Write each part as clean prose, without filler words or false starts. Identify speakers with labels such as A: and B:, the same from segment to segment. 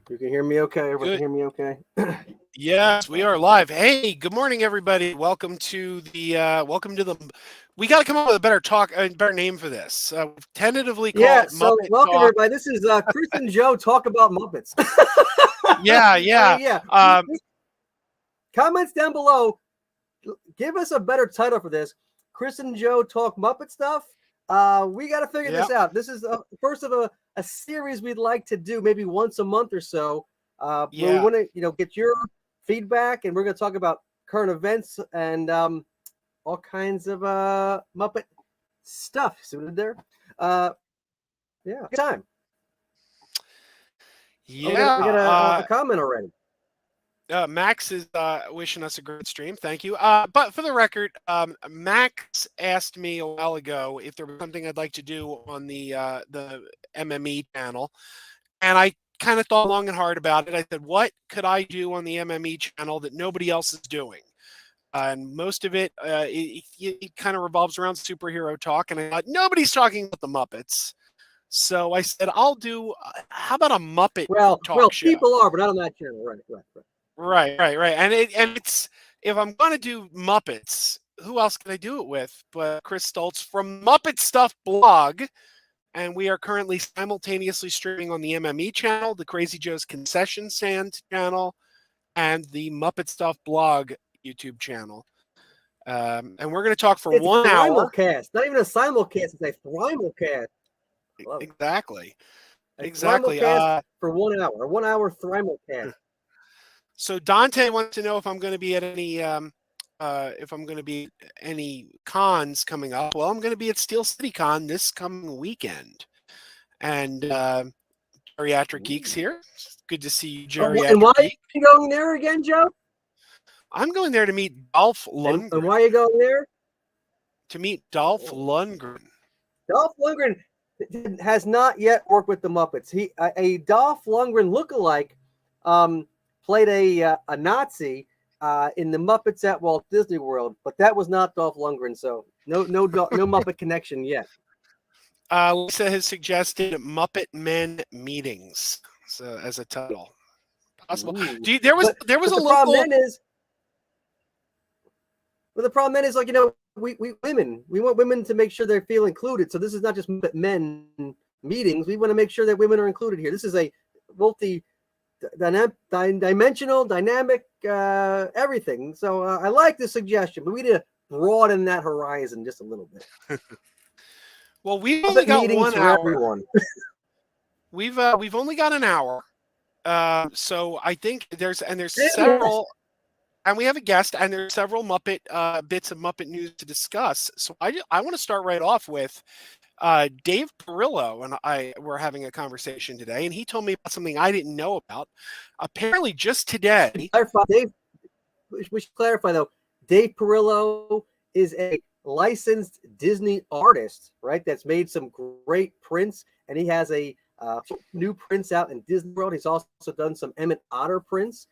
A: You can hear me okay? Everybody
B: Good.
A: can hear me okay?
B: Yes, we are live. Hey, good morning, everybody. Welcome to the. We got to come up with a better name for this. We've tentatively called
A: Yeah,
B: it
A: so
B: Muppet
A: welcome
B: Talk.
A: everybody. This is Chris and Joe talk about Muppets.
B: Yeah,
A: I
B: yeah.
A: mean, yeah. Comments down below. Give us a better title for this. Chris and Joe talk Muppet stuff. We got to figure
B: Yeah.
A: this out. This is the first of a series we'd like to do maybe once a month or so. Where we
B: Yeah.
A: want to get your feedback, and we're going to talk about current events and all kinds of Muppet stuff. See what I did there? Yeah, good time. Oh, we got a comment already.
B: Max is wishing us a great stream. Thank you. But for the record, Max asked me a while ago if there was something I'd like to do on the MME channel, and I kind of thought long and hard about it. I said, what could I do on the MME channel that nobody else is doing? And most of it kind of revolves around superhero talk, and I thought nobody's talking about the Muppets. So I said, I'll do. How about a Muppet talk show?
A: People are, but not on that channel. Right.
B: Right. And it's if I'm going to do Muppets, who else can I do it with but Chris Stoltz from Muppet Stuff blog? And we are currently simultaneously streaming on the MME channel, the Crazy Joe's Concession Stand channel, and the Muppet Stuff blog YouTube channel. And we're going to talk for 1 hour.
A: Simulcast, not even a simulcast; it's a simulcast.
B: Exactly.
A: For 1 hour. 1 hour simulcast.
B: So Dante wants to know if I'm going to be at any cons coming up. Well, I'm going to be at Steel City Con this coming weekend, and Geriatric Geeks here. Good to see you, Geriatric.
A: And why are you going there again, Joe?
B: I'm going there to meet Dolph Lundgren.
A: And why are you going there?
B: To meet Dolph Lundgren.
A: Dolph Lundgren has not yet worked with the Muppets. A Dolph Lundgren lookalike played a Nazi in the Muppets at Walt Disney World, but that was not Dolph Lundgren, so no Muppet connection yet.
B: Lisa has suggested Muppet Men Meetings as a title. Possible. There was a local.
A: The problem then is we women. We want women to make sure they feel included. So this is not just Muppet Men Meetings. We want to make sure that women are included here. This is a dimensional, dynamic, everything. So I like this suggestion, but we need to broaden that horizon just a little bit.
B: Well, we've only got 1 hour. We've only got an hour, so I think there's several, and we have a guest, and there's several Muppet bits of Muppet news to discuss. So I want to start right off with. Dave Perillo and I were having a conversation today, and he told me about something I didn't know about. Apparently, just today.
A: We should clarify, though. Dave Perillo is a licensed Disney artist, right? That's made some great prints, and he has a new prints out in Disney World. He's also done some Emmett Otter prints.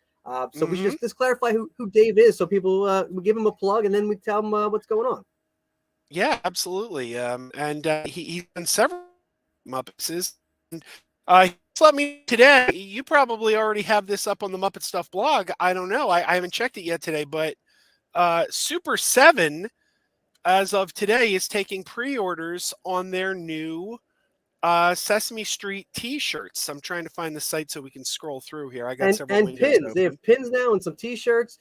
A: So we should just clarify who Dave is, so people we give him a plug, and then we tell him what's going on.
B: Yeah, absolutely. And he's done several Muppets. And he let me today. You probably already have this up on the Muppet Stuff blog. I don't know. I haven't checked it yet today, but Super 7, as of today, is taking pre-orders on their new Sesame Street T-shirts. I'm trying to find the site so we can scroll through here. I got several windows
A: pins.
B: Open.
A: They have pins now and some T-shirts.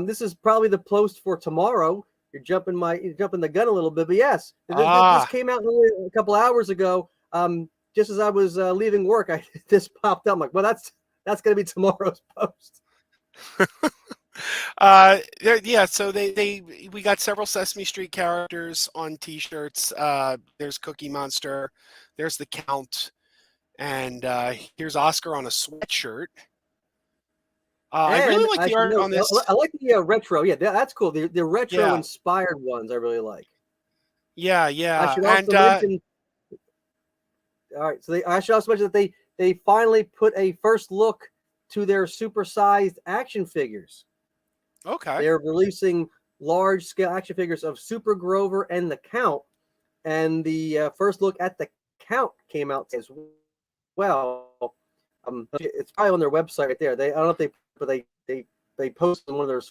A: This is probably the post for tomorrow. You're jumping the gun a little bit, but yes, this came out a couple hours ago. Just as I was leaving work, this popped up. I'm like, well, that's going to be tomorrow's post.
B: Yeah. So we got several Sesame Street characters on T-shirts. There's Cookie Monster, there's the Count, and here's Oscar on a sweatshirt. I really like the art on this.
A: I like the retro. Yeah, that's cool. The retro inspired ones I really like.
B: Yeah.
A: I should also mention. All right, so I should also mention that they finally put a first look to their supersized action figures.
B: Okay.
A: They're releasing large scale action figures of Super Grover and the Count, and the first look at the Count came out as well. It's probably on their website right there. I don't know if they post on one of their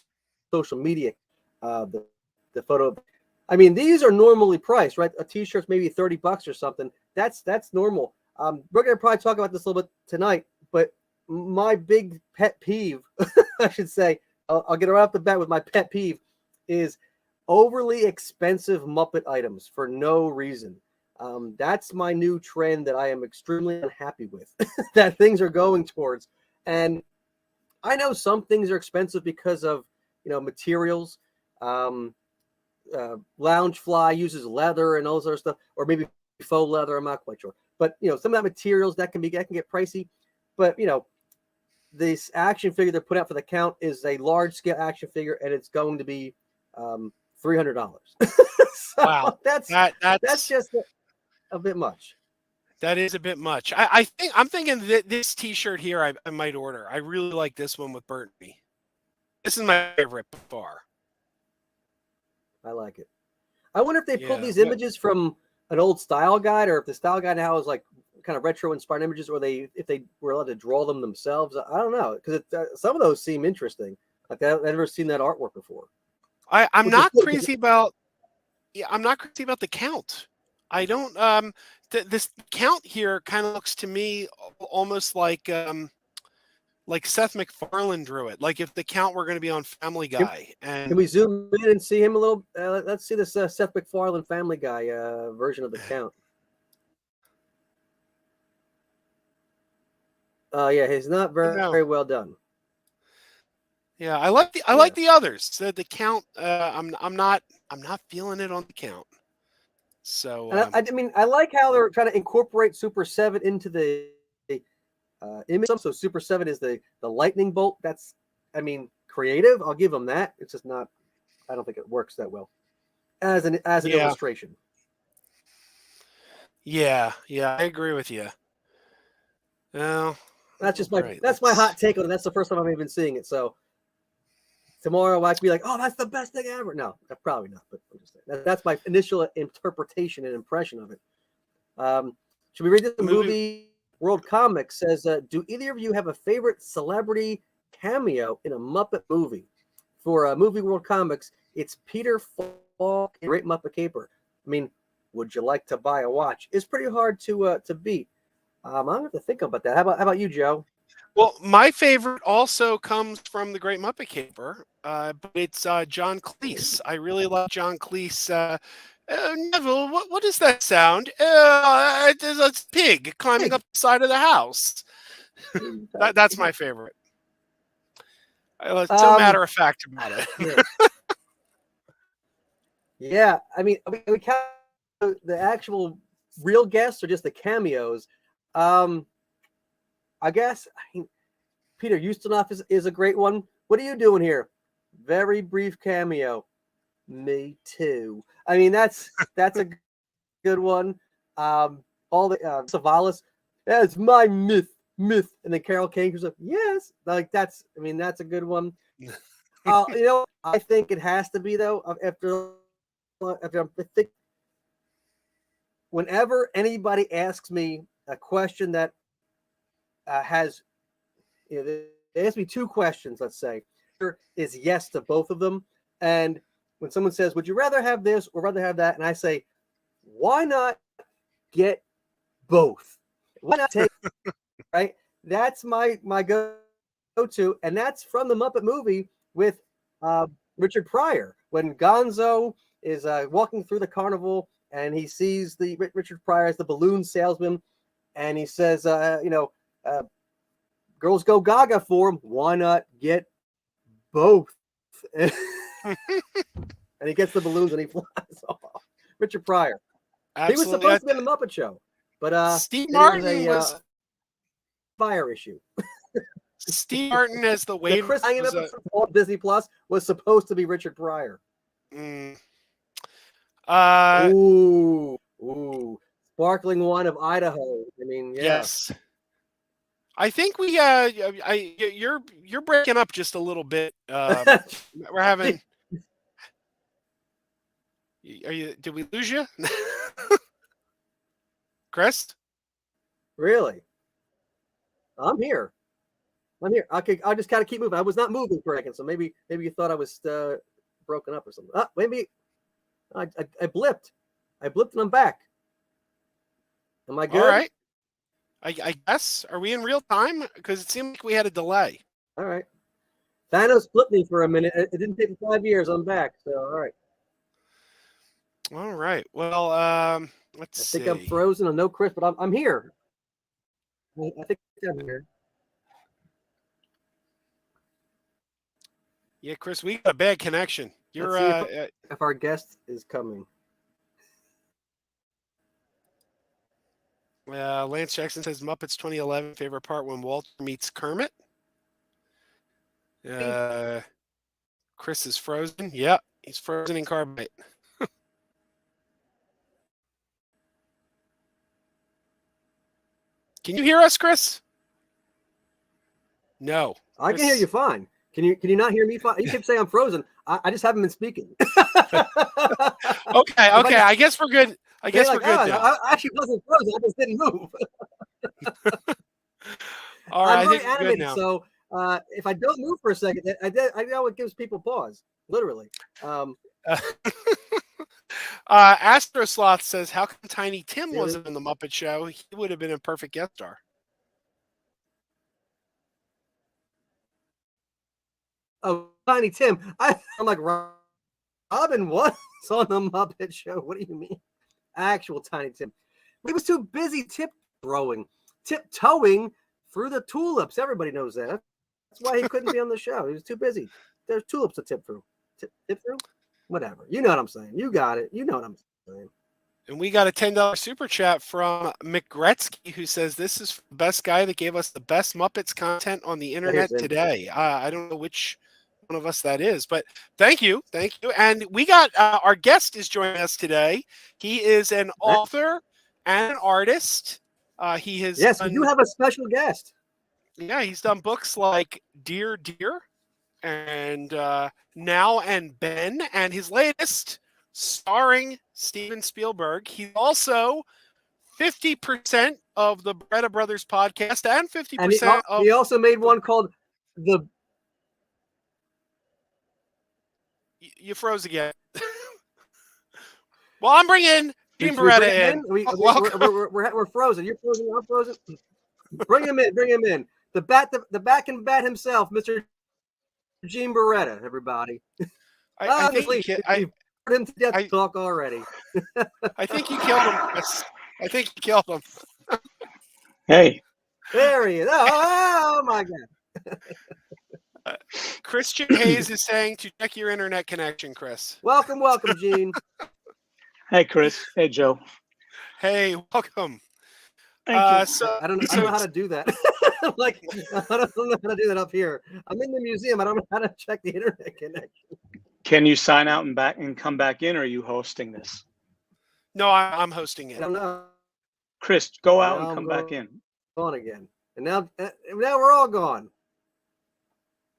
A: social media the photo. I mean, these are normally priced, right? A t-shirt's maybe $30 or something. That's normal. We're gonna probably talk about this a little bit tonight, but my big pet peeve, I should say, I'll get right off the bat with my pet peeve, is overly expensive Muppet items for no reason. That's my new trend that I am extremely unhappy with that things are going towards. And I know some things are expensive because of materials. Loungefly uses leather and all this other stuff, or maybe faux leather. I'm not quite sure, but some of that materials that can get pricey. But this action figure they're put out for the count is a large scale action figure, and it's going to be $300. So
B: Wow,
A: that's just a bit much.
B: That is a bit much. I'm thinking that this T-shirt here I might order. I really like this one with Burtney. This is my favorite by far.
A: I like it. I wonder if they pulled
B: Yeah,
A: these images from an old style guide, or if the style guide now is like kind of retro inspired images, or if they were allowed to draw them themselves. I don't know, because some of those seem interesting. Like I've never seen that artwork before.
B: I'm
A: Which is
B: not
A: good,
B: crazy about. Yeah, I'm not crazy about the count. I don't. This count here kind of looks to me almost like Seth MacFarlane drew it. Like if the count were going to be on Family Guy.
A: Can we zoom in and see him a little? Let's see this Seth MacFarlane Family Guy version of the count. Yeah, he's not very well done.
B: Yeah, I like the others. The count. I'm not feeling it on the count. So
A: I mean, I like how they're trying to incorporate Super 7 into the image. So Super 7 is the lightning bolt. That's, I mean, creative. I'll give them that. It's just not. I don't think it works that well as an illustration.
B: Yeah, I agree with you. Well,
A: that's just my hot take on it. That's the first time I'm even seeing it. So tomorrow I could be like, "Oh, that's the best thing ever." No, probably not. But I'm just saying. That's my initial interpretation and impression of it. Should we read this movie? World Comics says, "Do either of you have a favorite celebrity cameo in a Muppet movie?" For Movie World Comics, it's Peter Falk in Great Muppet Caper. I mean, would you like to buy a watch? It's pretty hard to beat. I'm gonna have to think about that. How about you, Joe?
B: Well, my favorite also comes from the Great Muppet Caper, but it's John Cleese. I really like John Cleese. Neville, what is that sound? It's a pig climbing up the side of the house. That's my favorite. So matter of fact about it.
A: Yeah, I mean, we count the actual real guests or just the cameos. I guess Peter Ustinov is a great one. What are you doing here? Very brief cameo. Me too. I mean, that's a good one. All the Savalas, that's my myth. And then Carol Kane was like, yes, like that's a good one. I think it has to be though. After I think whenever anybody asks me a question that has, they ask me two questions, let's say, is yes to both of them. And when someone says, would you rather have this or rather have that? And I say, why not get both? Why not take, right? That's my go-to. And that's from the Muppet movie with Richard Pryor. When Gonzo is walking through the carnival and he sees the Richard Pryor as the balloon salesman, and he says, girls go gaga for him. Why not get both? And he gets the balloons and he flies off. Richard Pryor. Absolutely. He was supposed to be in the Muppet Show, but
B: Steve Martin was
A: fire issue.
B: Steve Martin as the waiter.
A: The Chris episode on Disney Plus was supposed to be Richard Pryor. Ooh, sparkling wine of Idaho. I mean, yeah.
B: Yes. I think we you're breaking up just a little bit. We're having. Did we lose you? Chris?
A: Really? I'm here. I'm here. Okay, I just kind of keep moving. I was not moving for a second, so maybe you thought I was broken up or something. Maybe I blipped. I blipped and I'm back. Am I good?
B: All right. I guess. Are we in real time? Because it seemed like we had a delay.
A: All right. Thanos flipped me for a minute. It didn't take me 5 years. I'm back. So all right.
B: All right. Well, let's see.
A: I think I'm frozen. I know Chris, but I'm here. I think I'm here.
B: Yeah, Chris, we got a bad connection. You're
A: if our guest is coming.
B: Lance Jackson says Muppets 2011 favorite part when Walter meets Kermit. Chris is frozen. Yeah, he's frozen in carbonite. Can you hear us, Chris? No.
A: I can hear you fine. Can you not hear me fine? You keep saying I'm frozen. I just haven't been speaking.
B: Okay. I guess we're good. I guess we're good now.
A: I actually wasn't frozen. I just didn't move.
B: All right,
A: I'm very animated, now. So if I don't move for a second, I know it gives people pause. Literally.
B: Astrosloth says, "How come Tiny Tim wasn't in the Muppet Show? He would have been a perfect guest star."
A: Oh, Tiny Tim. I'm like, Robin was on the Muppet Show. What do you mean? Actual Tiny Tim. He was too busy tiptoeing through the tulips. Everybody knows that. That's why he couldn't be on the show. He was too busy. There's tulips to tip through. Tip through? Whatever. You know what I'm saying. You got it. You know what I'm saying.
B: And we got a $10 super chat from McGretzky, who says, "This is the best guy that gave us the best Muppets content on the internet today." I don't know which one of us that is, but thank you. And we got our guest is joining us today. He is an author and an artist. He has
A: we do have a special guest.
B: Yeah, he's done books like Dear Dear and Now and Ben, and his latest, starring Steven Spielberg. He's also 50% of the Beretta Brothers podcast and 50% of...
A: He also made one called The...
B: You froze again. Well, I'm bringing Gene Beretta in.
A: We're frozen. You're frozen. I'm frozen. Bring him in. The bat can bat himself, Mr. Gene Beretta, everybody.
B: I think
A: you've heard him to death talk already.
B: I think you killed him, Chris. I think you killed him.
C: Hey.
A: There he is. Oh my God.
B: Christian Hayes is saying to check your internet connection, Chris.
A: Welcome, Gene.
C: Hey, Chris. Hey, Joe.
B: Hey, welcome.
A: So I don't know how to do that. I don't know how to do that up here. I'm in the museum. I don't know how to check the internet connection.
C: Can you sign out and come back in, or are you hosting this?
B: No, I'm hosting it.
A: I don't know.
C: Chris, go out and come back in.
A: On again. And now we're all gone.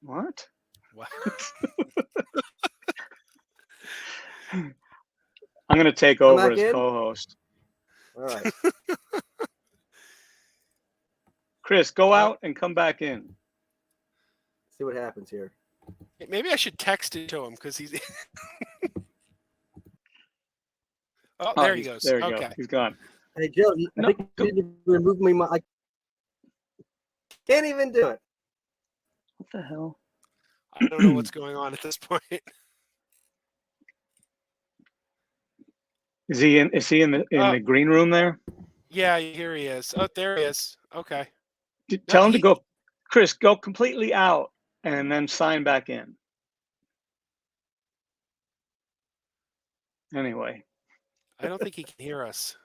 C: What? I'm going to take over as co-host.
A: All right.
C: Chris, go out and come back in.
A: See what happens here.
B: Maybe I should text it to him because he's... there he goes.
C: There you go. He's gone.
A: Hey, Joe, I think you need to remove me. I can't even do it.
C: What the hell?
B: I don't know what's going on at this point.
C: Is he in the green room there?
B: Yeah, here he is. Oh, there he is. Okay.
C: Tell him to go. Chris, go completely out and then sign back in. Anyway.
B: I don't think he can hear us.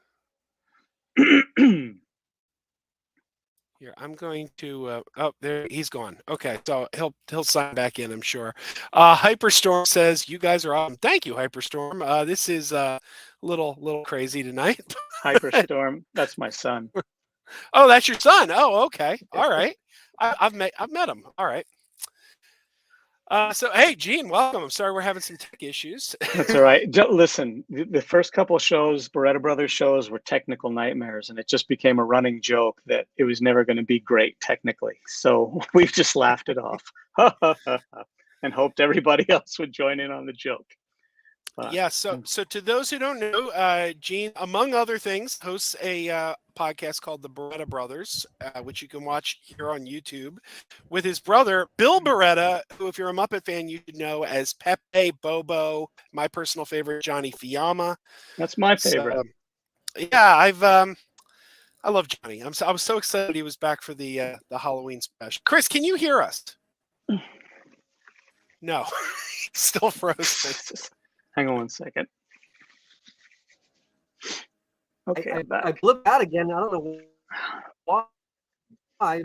B: Here, I'm going to. There he's gone. Okay, so he'll sign back in, I'm sure. Hyperstorm says, "You guys are awesome." Thank you, Hyperstorm. This is a little crazy tonight.
C: Hyperstorm, that's my son.
B: Oh, that's your son. Oh, okay. All right. I've met him. All right. So hey, Gene, welcome. I'm sorry we're having some tech issues.
C: That's all right. Listen, the first couple of shows, Beretta Brothers shows, were technical nightmares, and it just became a running joke that it was never going to be great technically. So we've just laughed it off and hoped everybody else would join in on the joke.
B: Yeah, so to those who don't know, Gene, among other things, hosts a podcast called The Beretta Brothers, which you can watch here on YouTube, with his brother, Bill Beretta, who, if you're a Muppet fan, you should know as Pepe, Bobo, my personal favorite, Johnny Fiamma.
C: That's my favorite.
B: So, yeah, I love Johnny. I was so excited he was back for the Halloween special. Chris, can you hear us? No, still frozen.
C: Hang on one second. Okay,
A: I blipped out again. I don't know why.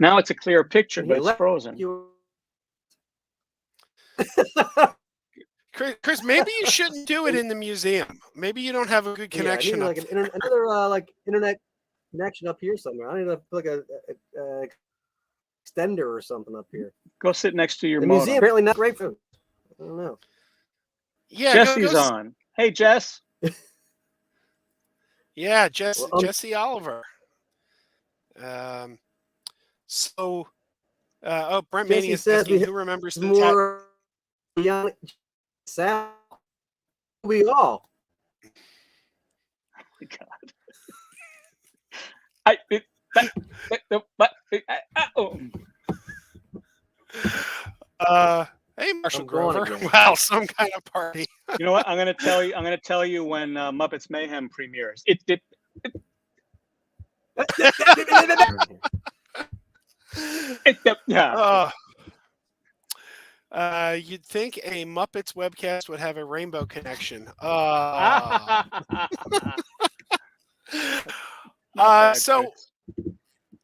C: Now it's a clear picture, but it's frozen.
B: Chris, maybe you shouldn't do it in the museum. Maybe you don't have a good connection.
A: Yeah, I need another internet connection up here somewhere. I need like a extender or something up here.
C: Go sit next to your
A: museum. Apparently not great food. I don't know.
B: Yeah,
C: Jesse's on. Hey, Jess.
B: Yeah, Jesse Oliver. So, Brent Maney is asking who remembers the
A: more young. Sal, we all.
C: Oh
B: my God. Hey, Marshall Grover. Wow, some kind of party.
C: You know what? I'm gonna tell you when Muppets Mayhem premieres. Yeah.
B: You'd think a Muppets webcast would have a rainbow connection.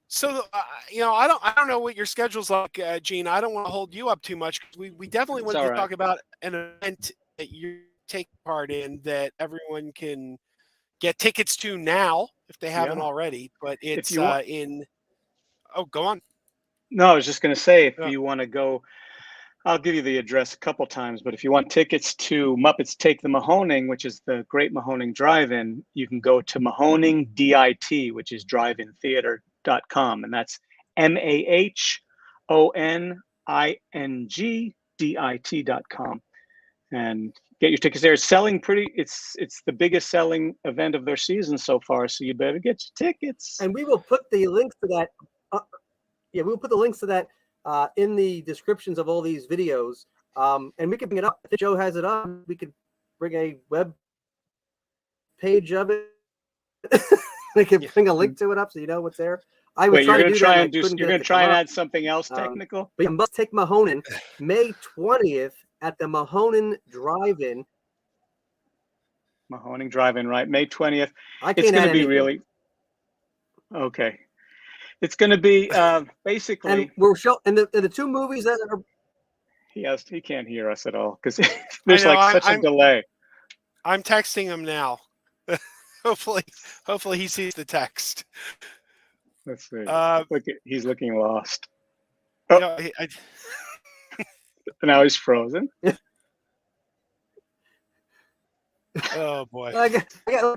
B: So I don't know what your schedule's like, Gene. I don't want to hold you up too much. We definitely want to talk about an event that you take part in that everyone can get tickets to now if they haven't already. But it's in. Oh, go on.
C: No, I was just going to say, if you want to go, I'll give you the address a couple times. But if you want tickets to Muppets Take the Mahoning, which is the Great Mahoning Drive-In, you can go to Mahoning DIT, which is drive-in-theater.com, and that's MAHONINGDIT.com, and get your tickets there. It's selling pretty. It's the biggest selling event of their season so far, so you better get your tickets.
A: And we will put the links to that. We'll put the links to that in the descriptions of all these videos, and we can bring it up. If Joe has it up, we could bring a web page of it. We can bring a link to it up so you know what's there. I would
C: try to do that. You're going to try and add something else technical?
A: But you must take Mahoning May 20th at the Mahoning Drive-In.
C: Mahoning Drive-In, right? May 20th.
A: It's going to be
C: really okay. It's going to be basically.
A: And we're and the two movies that are.
C: He can't hear us at all because there's such a delay.
B: I'm texting him now. Hopefully he sees the text.
C: Let's see. He's looking lost. Oh. Now he's frozen.
B: Oh boy.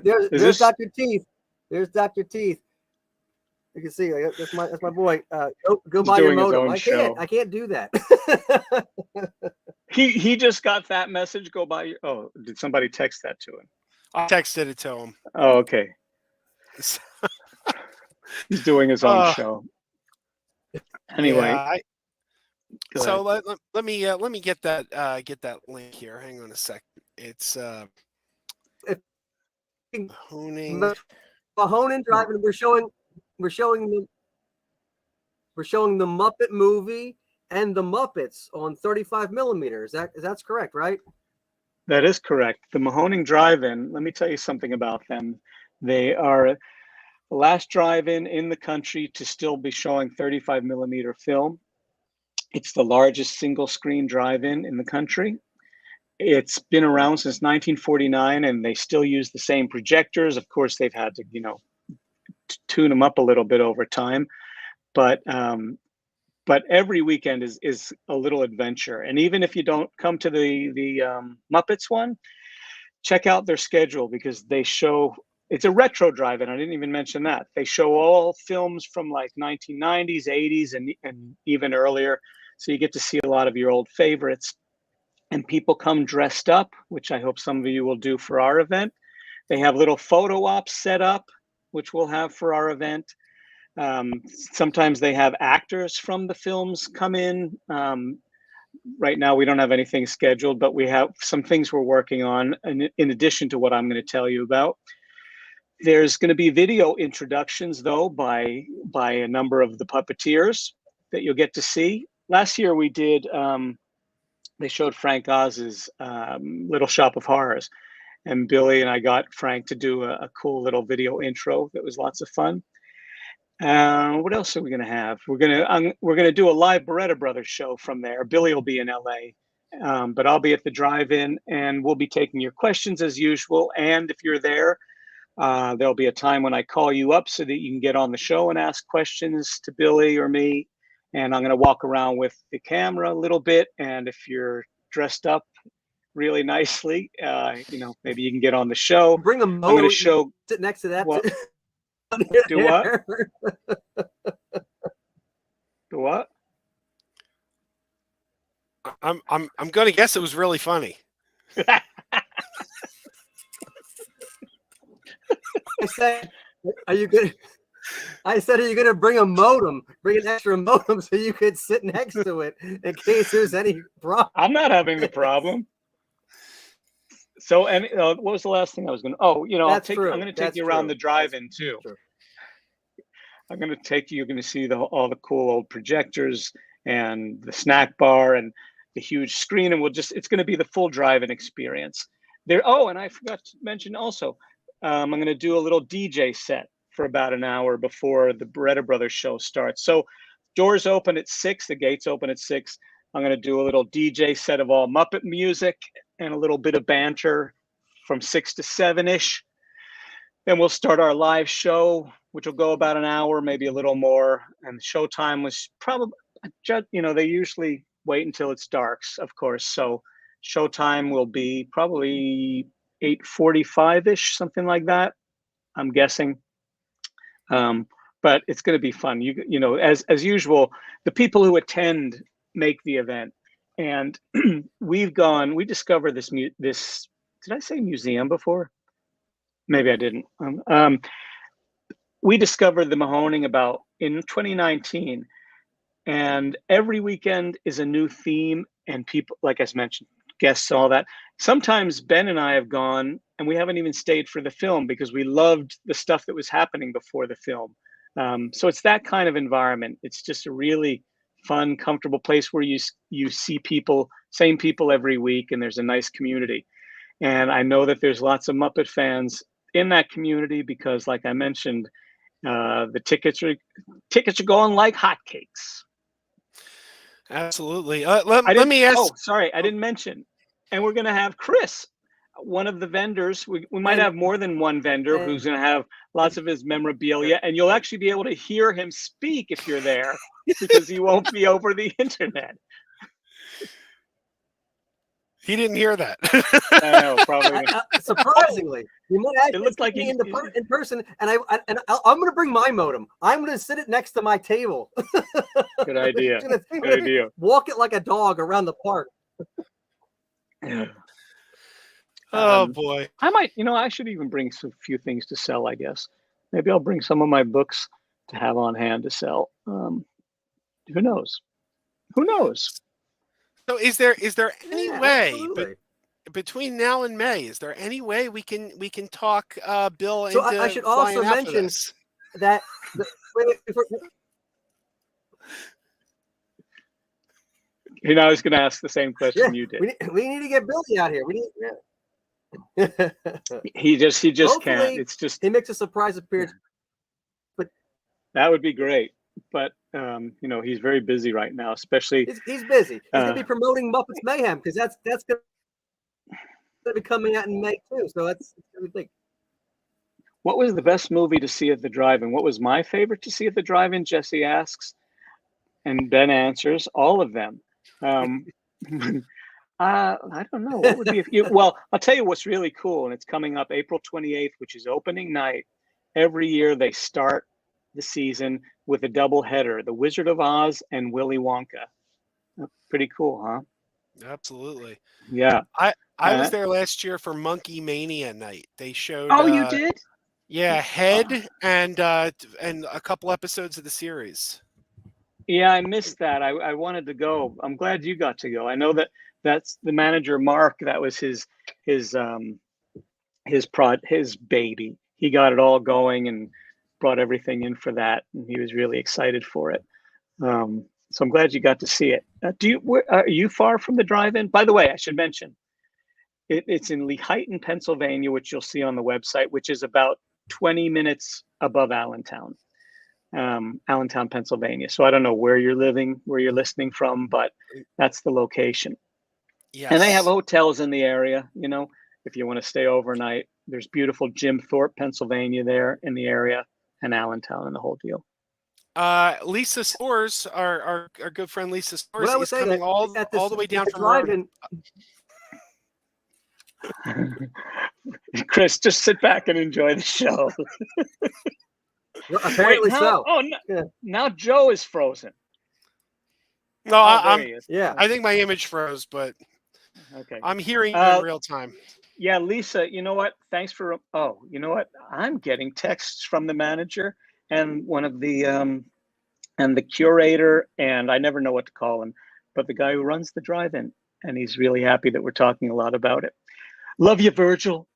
A: There's Dr. Teeth. There's Dr. Teeth. You can see that's my boy. Go buy your modem. I can't do that.
C: He just got that message. Go buy your. Oh, did somebody text that to him?
B: I texted it to him.
C: Oh, okay. He's doing his own show. Anyway.
B: So let me get that link here. Hang on a second. It's
A: Mahoning Drive-In. We're showing the Muppet movie and the Muppets on 35 millimeters. That's correct, right?
C: That is correct. The Mahoning Drive-In, let me tell you something about them. They are the last drive-in in the country to still be showing 35 millimeter film. It's the largest single screen drive-in in the country. It's been around since 1949 and they still use the same projectors. Of course, they've had to, tune them up a little bit over time. But but every weekend is a little adventure. And even if you don't come to the Muppets one, check out their schedule, because they show, it's a retro drive-in. I didn't even mention that. They show all films from like 1990s, 80s, and even earlier. So you get to see a lot of your old favorites. And people come dressed up, which I hope some of you will do for our event. They have little photo ops set up, which we'll have for our event. Sometimes they have actors from the films come in. Right now, we don't have anything scheduled, but we have some things we're working on in addition to what I'm going to tell you about. There's going to be video introductions, though, by a number of the puppeteers that you'll get to see. Last year, we did, they showed Frank Oz's Little Shop of Horrors. And Billy and I got Frank to do a cool little video intro that was lots of fun. What else are we going to have? We're going to do a live Beretta Brothers show from there. Billy will be in LA, but I'll be at the drive-in, and we'll be taking your questions as usual. And if you're there, there'll be a time when I call you up so that you can get on the show and ask questions to Billy or me. And I'm going to walk around with the camera a little bit. And if you're dressed up really nicely, maybe you can get on the show.
A: Bring a
C: I'm going to show.
A: Sit next to that.
C: What? Do what? Do what?
B: I'm going to guess it was really funny.
A: I said, are you gonna bring a modem? Bring an extra modem so you could sit next to it in case there's any problem.
C: I'm not having the problem. So, and what was the last thing I was going to? Oh, I'm going to take you around the drive-in too. I'm going to take you. You're going to see all the cool old projectors and the snack bar and the huge screen, and it's going to be the full drive-in experience. There. Oh, and I forgot to mention also, I'm going to do a little DJ set for about an hour before the Beretta Brothers show starts. So, doors open at 6. The gates open at 6. I'm going to do a little DJ set of all Muppet music and a little bit of banter from 6 to 7-ish. Then we'll start our live show, which will go about an hour, maybe a little more. And the show time was probably, they usually wait until it's dark, of course. So show time will be probably 8:45-ish, something like that, I'm guessing. But it's going to be fun. As usual, the people who attend make the event. And we discovered this, did I say museum before? Maybe I didn't. We discovered the Mahoning in 2019, and every weekend is a new theme, and people, like I mentioned, guests, all that. Sometimes Ben and I have gone, and we haven't even stayed for the film because we loved the stuff that was happening before the film. So it's that kind of environment. It's just a really fun, comfortable place where you see same people every week, and there's a nice community. And I know that there's lots of Muppet fans in that community because, like I mentioned, the tickets are going like hotcakes.
B: Absolutely. Let me ask.
C: Oh, sorry, I didn't mention. And we're going to have Chris, one of the vendors. We might have more than one vendor who's going to have lots of his memorabilia, and you'll actually be able to hear him speak if you're there because he won't be over the internet.
B: He didn't hear that.
C: I know, probably.
A: Surprisingly, you might actually
C: it looks like
A: in person, and I'm going to bring my modem. I'm going to sit it next to my table.
C: Good idea. Good idea.
A: Walk it like a dog around the park.
B: Oh boy!
C: I might. I should even bring a few things to sell. I guess maybe I'll bring some of my books to have on hand to sell. Who knows? Who knows?
B: So is there any way
A: between
B: now and May? Is there any way we can talk Bill into
A: I should also mention that
C: I was going to ask the same question you did.
A: We need to get Billy out here.
C: He just can't. It's just
A: he makes a surprise appearance. But
C: that would be great. But he's very busy right now, especially.
A: He's busy. He's gonna be promoting Muppets Mayhem because that's gonna be coming out in May too. So that's gonna be big.
C: What was the best movie to see at the drive-in? What was my favorite to see at the drive-in? Jesse asks. And Ben answers all of them. I don't know what would be if you. Well, I'll tell you what's really cool, and it's coming up April 28th, which is opening night. Every year they start the season with a double header: The Wizard of Oz and Willy Wonka. Pretty cool, huh?
B: Absolutely.
C: Yeah.
B: I was there last year for Monkey Mania night. They showed.
C: Oh, you did?
B: Yeah, Head and a couple episodes of the series.
C: Yeah, I missed that. I wanted to go. I'm glad you got to go. I know that's the manager, Mark. That was his baby. He got it all going and brought everything in for that, and he was really excited for it. So I'm glad you got to see it. Are you far from the drive-in? By the way, I should mention it's in Lehighton, Pennsylvania, which you'll see on the website, which is about 20 minutes above Allentown. Allentown, Pennsylvania. So I don't know where you're listening from, but that's the location.
B: Yes.
C: And they have hotels in the area, if you want to stay overnight. There's beautiful Jim Thorpe, Pennsylvania there in the area, and Allentown and the whole deal.
B: Lisa Stores, our good friend Lisa Stores,
A: Well, I would
B: is
A: say
B: coming
A: that
B: all the way down
A: the
B: from Rhode
A: drive-in.
C: Chris, just sit back and enjoy the show.
A: Well, apparently so.
C: Oh, no, yeah. Now Joe is frozen.
B: No,
A: Yeah.
B: I think my image froze, but
C: okay.
B: I'm hearing you in real time.
C: Yeah, Lisa, you know what? Thanks for. Oh, you know what? I'm getting texts from the manager and one of the and the curator, and I never know what to call him, but the guy who runs the drive-in, and he's really happy that we're talking a lot about it. Love you, Virgil.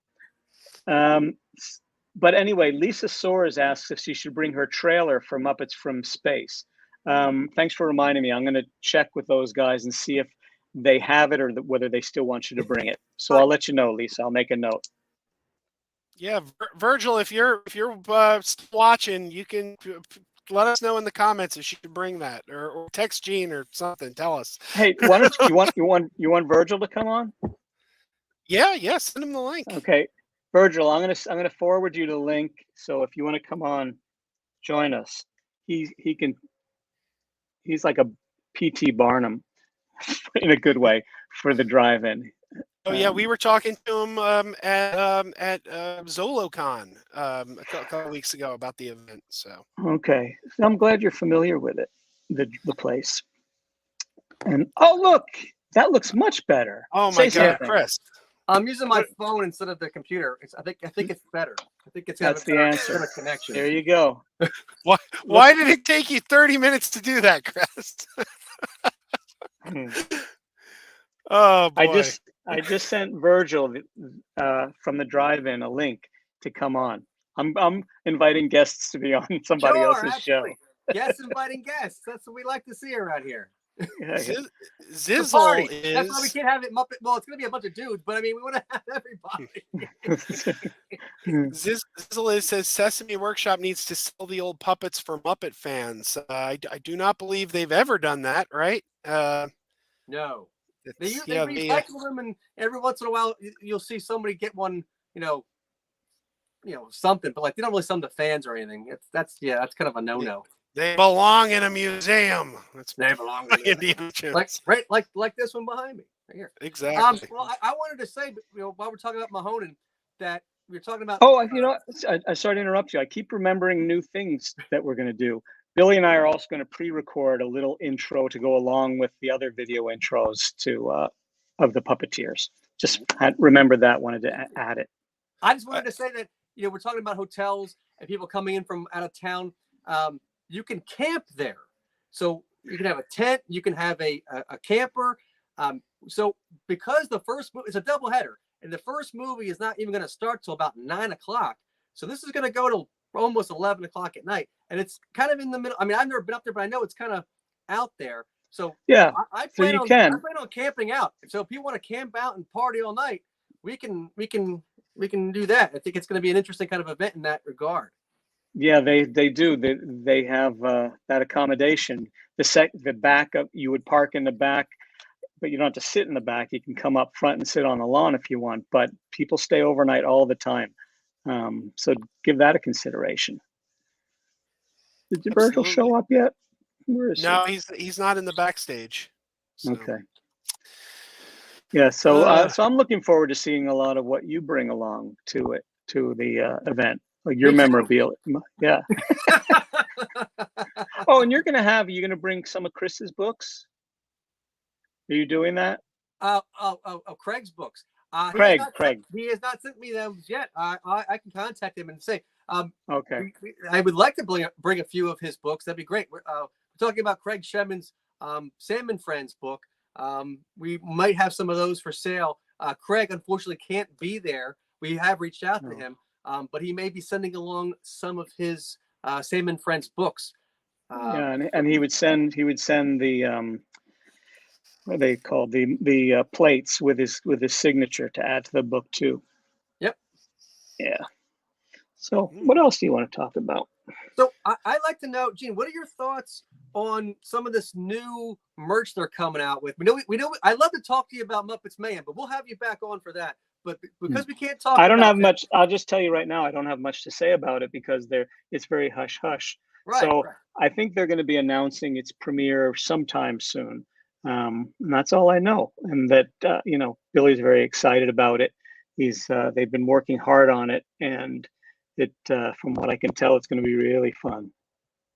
C: But anyway, Lisa Soares asks if she should bring her trailer for Muppets from Space. Thanks for reminding me. I'm going to check with those guys and see if they have it or whether they still want you to bring it. So I'll let you know, Lisa. I'll make a note.
B: Yeah, Virgil, if you're watching, you can let us know in the comments if she should bring that, or text Gene or something. Tell us.
C: Hey, why don't you want Virgil to come on?
B: Yeah, send him the link.
C: Okay, Virgil, I'm gonna forward you the link. So if you want to come on, join us. He's like a PT Barnum in a good way for the drive-in.
B: Oh yeah, we were talking to him at ZoloCon a couple weeks ago about the event. So
C: okay, so I'm glad you're familiar with it, the place. And oh look, that looks much better.
B: Oh my God, Chris!
A: I'm using my phone instead of the computer. I think it's better. I think it's
C: that's the answer.
A: Connection.
C: There you go.
B: Why did it take you 30 minutes to do that, Chris? Oh boy!
C: I just sent Virgil from the drive-in a link to come on. I'm inviting guests to be on somebody else's show.
A: Guests inviting guests. That's what we like to see around here.
B: Zizzle is.
A: That's why we can't have it Muppet. Well, it's going to be a bunch of dudes, but I mean, we want to have everybody.
B: Zizzle says Sesame Workshop needs to sell the old puppets for Muppet fans. I do not believe they've ever done that, right?
A: No. They recycle them, and every once in a while you'll see somebody get one, something, but like they don't really sell them to fans or anything. That's kind of a no-no.
B: They belong in a museum.
A: They belong in
B: Indiana Jones.
A: Like this one behind me right here.
B: Exactly.
A: Well, I wanted to say, while we're talking about Mahoning, that we were talking about.
C: Oh, I sorry to interrupt you. I keep remembering new things that we're going to do. Billy and I are also going to pre-record a little intro to go along with the other video intros of the Puppeteers. Just remember that. Wanted to add it.
A: I just wanted to say that we're talking about hotels and people coming in from out of town. You can camp there, so you can have a tent. You can have a camper. So because the first movie is a doubleheader, and the first movie is not even going to start till about 9 o'clock. So this is going to go till almost 11 o'clock at night, and it's kind of in the middle. I mean, I've never been up there, but I know it's kind of out there. So
C: yeah,
A: I plan on camping out. So if you want to camp out and party all night, we can do that. I think it's going to be an interesting kind of event in that regard.
C: Yeah, they do. They have that accommodation. The back up, you would park in the back, but you don't have to sit in the back. You can come up front and sit on the lawn if you want. But people stay overnight all the time, so give that a consideration. Did Virgil show up yet? Where is
B: No, he's not in the backstage.
C: she?
B: So.
C: Okay. Yeah, so I'm looking forward to seeing a lot of what you bring along to the event, like your
A: Me too.
C: memorabilia. Yeah. Oh, and you're gonna bring some of Chris's books. Are you doing that?
A: Craig's books.
C: Craig.
A: He has not sent me those yet. I can contact him and say,
C: Okay.
A: I would like to bring a few of his books. That'd be great. We're talking about Craig Shemin's Salmon Friends book. We might have some of those for sale. Craig unfortunately can't be there. We have reached out to him, but he may be sending along some of his Salmon Friends books.
C: Yeah, and he would send the what are they called, the plates with his signature to add to the book too.
A: Yep.
C: Yeah. So what else do you want to talk about?
A: So I'd like to know, Gene, what are your thoughts on some of this new merch they're coming out with? We know. I'd love to talk to you about Muppets Mayhem, but we'll have you back on for that. But because we can't talk,
C: I don't
A: about
C: have
A: that,
C: much. I'll just tell you right now, I don't have much to say about it because it's very hush hush.
A: Right,
C: so
A: right.
C: I think they're going to be announcing its premiere sometime soon. And that's all I know. And that Billy's very excited about it. They've been working hard on it, and from what I can tell, it's going to be really fun.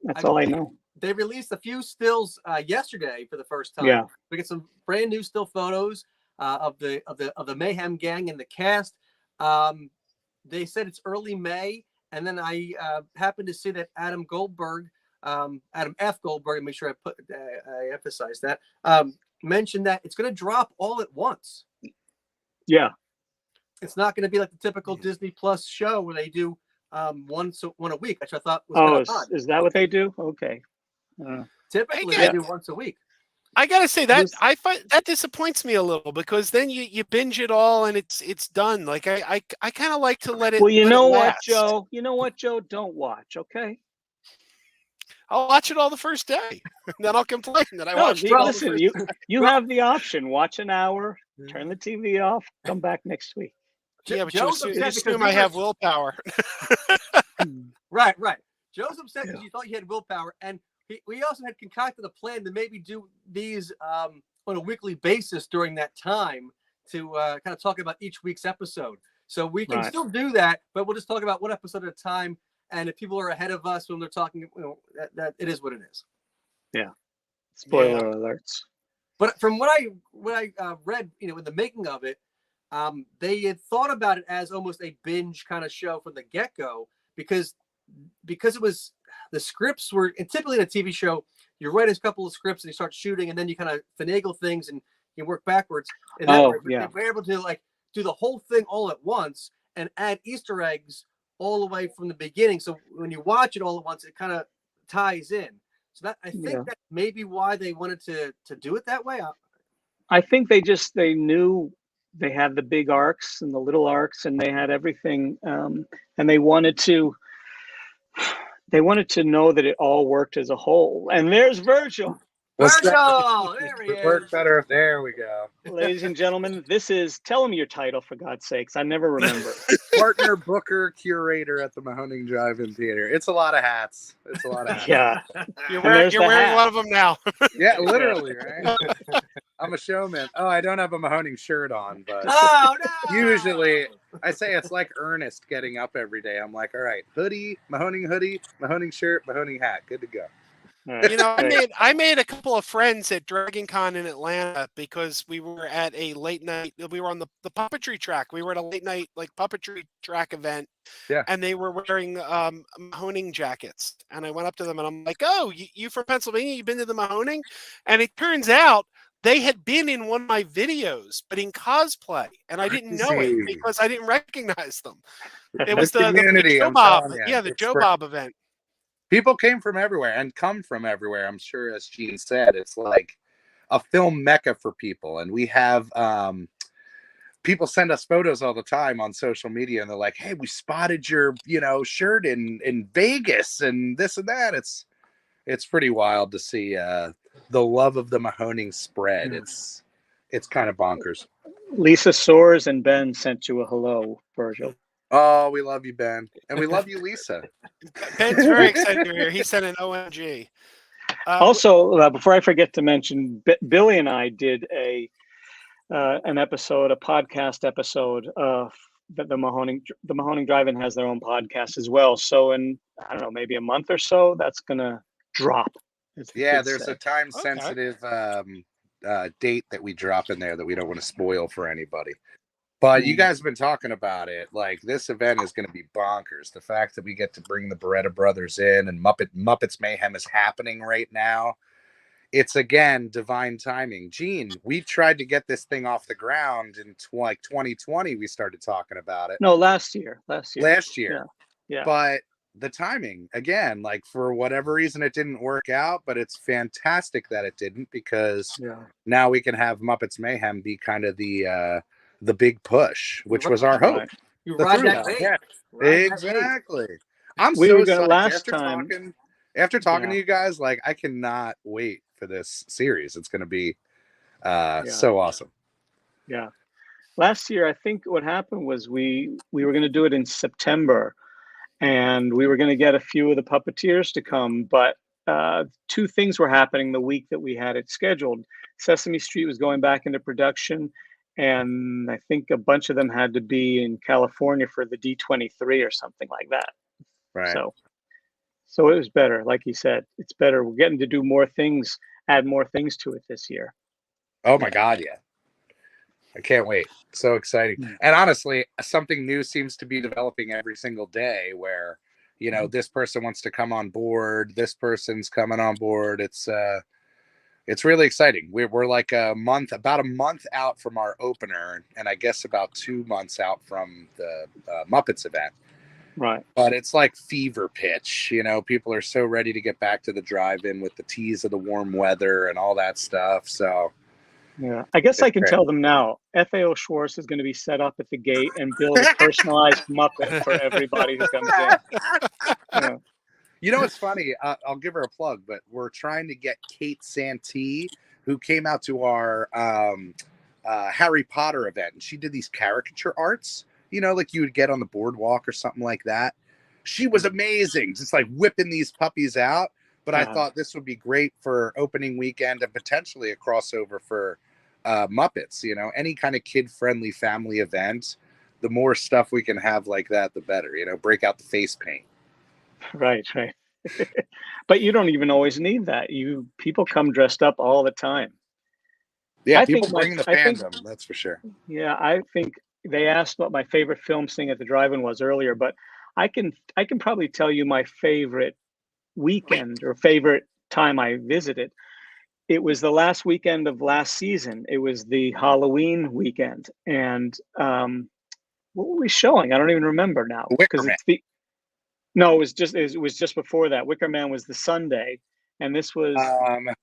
C: That's all I know.
A: They released a few stills yesterday for the first time.
C: Yeah.
A: We get some brand new still photos of the Mayhem gang and the cast. They said it's early May, and then I happened to see that Adam F. Goldberg, make sure I emphasize that, mentioned that it's going to drop all at once.
C: Yeah.
A: It's not going to be like the typical Disney Plus show where they do one a week, which I thought was kind of odd.
C: Is that what they do? Okay.
A: Typically, they do once a week.
B: I gotta say that I find that disappoints me a little because then you binge it all and it's done. Like I kind of like to let it.
C: Well, you know what,
B: last.
C: Joe? You know what, Joe? Don't watch, okay?
B: I'll watch it all the first day, and then I'll complain that I watched it all.
C: Listen, you have the option. Watch an hour, turn the TV off, come back next week.
B: Yeah, but you assume I have willpower.
A: Right. Joe's upset because you thought you had willpower, and we also had concocted a plan to maybe do these on a weekly basis during that time to kind of talk about each week's episode. So we can still do that, but we'll just talk about one episode at a time. And if people are ahead of us when they're talking, that it is what it is.
C: Yeah. Spoiler alerts.
A: But from what I read, in the making of it, they had thought about it as almost a binge kind of show from the get-go because it was the scripts were, and typically in a TV show, you write a couple of scripts and you start shooting, and then you kind of finagle things and you work backwards. And we're able to do the whole thing all at once and add Easter eggs all the way from the beginning. So when you watch it all at once, it kind of ties in. So that I think that may be why they wanted to do it that way.
C: I think they knew they had the big arcs and the little arcs, and they had everything, and they wanted to know that it all worked as a whole. And there's Virgil.
A: Virgil, there he is.
D: Work better. There we go.
C: Ladies and gentlemen, tell him your title, for God's sakes. I never remember.
D: Partner, booker, curator at the Mahoning Drive-In Theater. It's a lot of hats.
C: Yeah.
B: You're wearing one of them now.
D: Yeah, literally, right? I'm a showman. Oh, I don't have a Mahoning shirt on, but usually I say it's like Ernest getting up every day. I'm like, all right, hoodie, Mahoning shirt, Mahoning hat. Good to go.
B: I made a couple of friends at Dragon Con in Atlanta because we were at a late night. We were on the puppetry track. We were at a late night puppetry track event.
D: Yeah.
B: And they were wearing Mahoning jackets. And I went up to them and I'm like, "Oh, you from Pennsylvania? You've been to the Mahoning?" And it turns out they had been in one of my videos, but in cosplay, and I didn't know it because I didn't recognize them. It was the Joe Bob, the Joe Bob event.
D: People came from everywhere and come from everywhere. I'm sure, as Gene said, it's like a film mecca for people. And we have people send us photos all the time on social media, and they're like, "Hey, we spotted your shirt in Vegas and this and that." It's pretty wild to see the love of the Mahoning spread. It's kind of bonkers.
C: Lisa Soares and Ben sent you a hello, Virgil.
D: Oh, we love you, Ben. And we love you, Lisa.
B: Ben's very excited to be here. He sent an OMG.
C: Also, before I forget to mention, Billy and I did an episode, a podcast episode of the Mahoning Drive-In has their own podcast as well. So in, I don't know, maybe a month or so, that's gonna drop.
D: Yeah, there's
C: say.
D: a time sensitive date that we drop in there that we don't want to spoil for anybody. But you guys have been talking about it. Like, this event is going to be bonkers. The fact that we get to bring the Beretta brothers in and Muppets Mayhem is happening right now. It's, again, divine timing. Gene, we tried to get this thing off the ground in 2020. We started talking about it.
C: No, last year.
D: Last year.
C: Yeah.
D: But the timing, again, like, for whatever reason, it didn't work out. But it's fantastic that it didn't, because now we can have Muppets Mayhem be kind of the big push, which was our hope.
A: You ride that wave.
D: Yeah, exactly. I'm
C: we
D: so
C: were gonna
D: psyched.
C: last time.
D: After talking to you guys, like, I cannot wait for this series. It's going to be so awesome.
C: Yeah. Last year, I think what happened was we were going to do it in September, and we were going to get a few of the puppeteers to come, but two things were happening the week that we had it scheduled. Sesame Street was going back into production, and I think a bunch of them had to be in California for the D23 or something like that.
D: Right.
C: So it was better. Like you said, it's better. We're getting to do more things, add more things to it this year.
D: Oh my God, yeah. I can't wait. So exciting. And honestly, something new seems to be developing every single day where, you know, this person wants to come on board, this person's coming on board. It's really exciting. We're like about a month out from our opener, and I guess about 2 months out from the Muppets event.
C: Right.
D: But it's like fever pitch. You know, people are so ready to get back to the drive-in with the tease of the warm weather and all that stuff. So,
C: yeah, I guess I can tell them now. FAO Schwartz is going to be set up at the gate and build a personalized Muppet for everybody who comes in. Yeah.
D: You know, it's funny. I'll give her a plug, but we're trying to get Kate Santee, who came out to our Harry Potter event, and she did these caricature arts, you know, like you would get on the boardwalk or something like that. She was amazing, just like whipping these puppies out. But I thought this would be great for opening weekend and potentially a crossover for Muppets. You know, any kind of kid-friendly family event, the more stuff we can have like that, the better. You know, break out the face paint.
C: Right. But you don't even always need that. People come dressed up all the time.
D: Yeah, people bring the fandom, that's for sure.
C: Yeah, I think they asked what my favorite film thing at the drive-in was earlier, but I can probably tell you my favorite weekend or favorite time I visited. It was the last weekend of last season. It was the Halloween weekend, and what were we showing? I don't even remember now because it's no, it was just before that. Wicker Man was the Sunday, and this was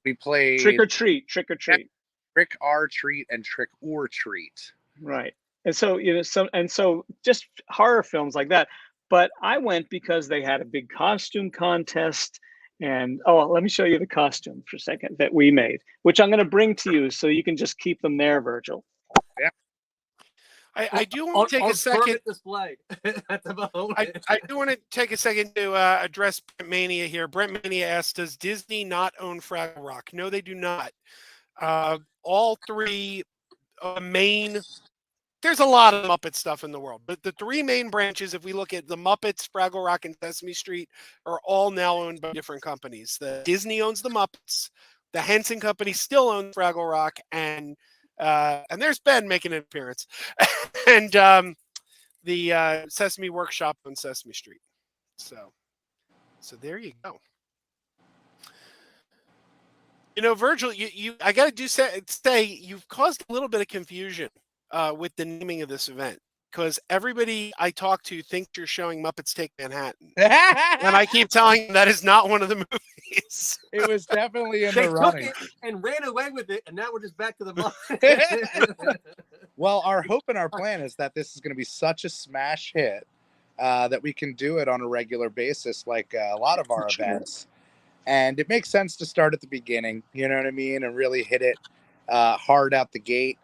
D: we played
C: Trick or Treat, Trick
D: or Treat, and Trick or Treat.
C: Right, and so so just horror films like that. But I went because they had a big costume contest, and let me show you the costume for a second that we made, which I'm going to bring to you so you can just keep them there, Virgil.
D: Yeah.
B: I do want to take a second.
A: Display at the moment.
B: I do want to take a second to address Brent Mania here. Brent Mania asked, "Does Disney not own Fraggle Rock?" No, they do not. All three main. There's a lot of Muppet stuff in the world, but the three main branches, if we look at the Muppets, Fraggle Rock, and Sesame Street, are all now owned by different companies. The Disney owns the Muppets. The Henson Company still owns Fraggle Rock, and there's Ben making an appearance, and the Sesame Workshop on Sesame Street. So there you go. You know, Virgil, I got to say you've caused a little bit of confusion with the naming of this event, because everybody I talk to thinks you're showing Muppets Take Manhattan, and I keep telling them that is not one of the movies.
D: It was definitely in
A: they
D: the running.
A: took it and ran away with it, and now we're just back to the Muppets.
D: Well, our hope and our plan is that this is going to be such a smash hit that we can do it on a regular basis, like a lot of our events. And it makes sense to start at the beginning, you know what I mean, and really hit it hard out the gate.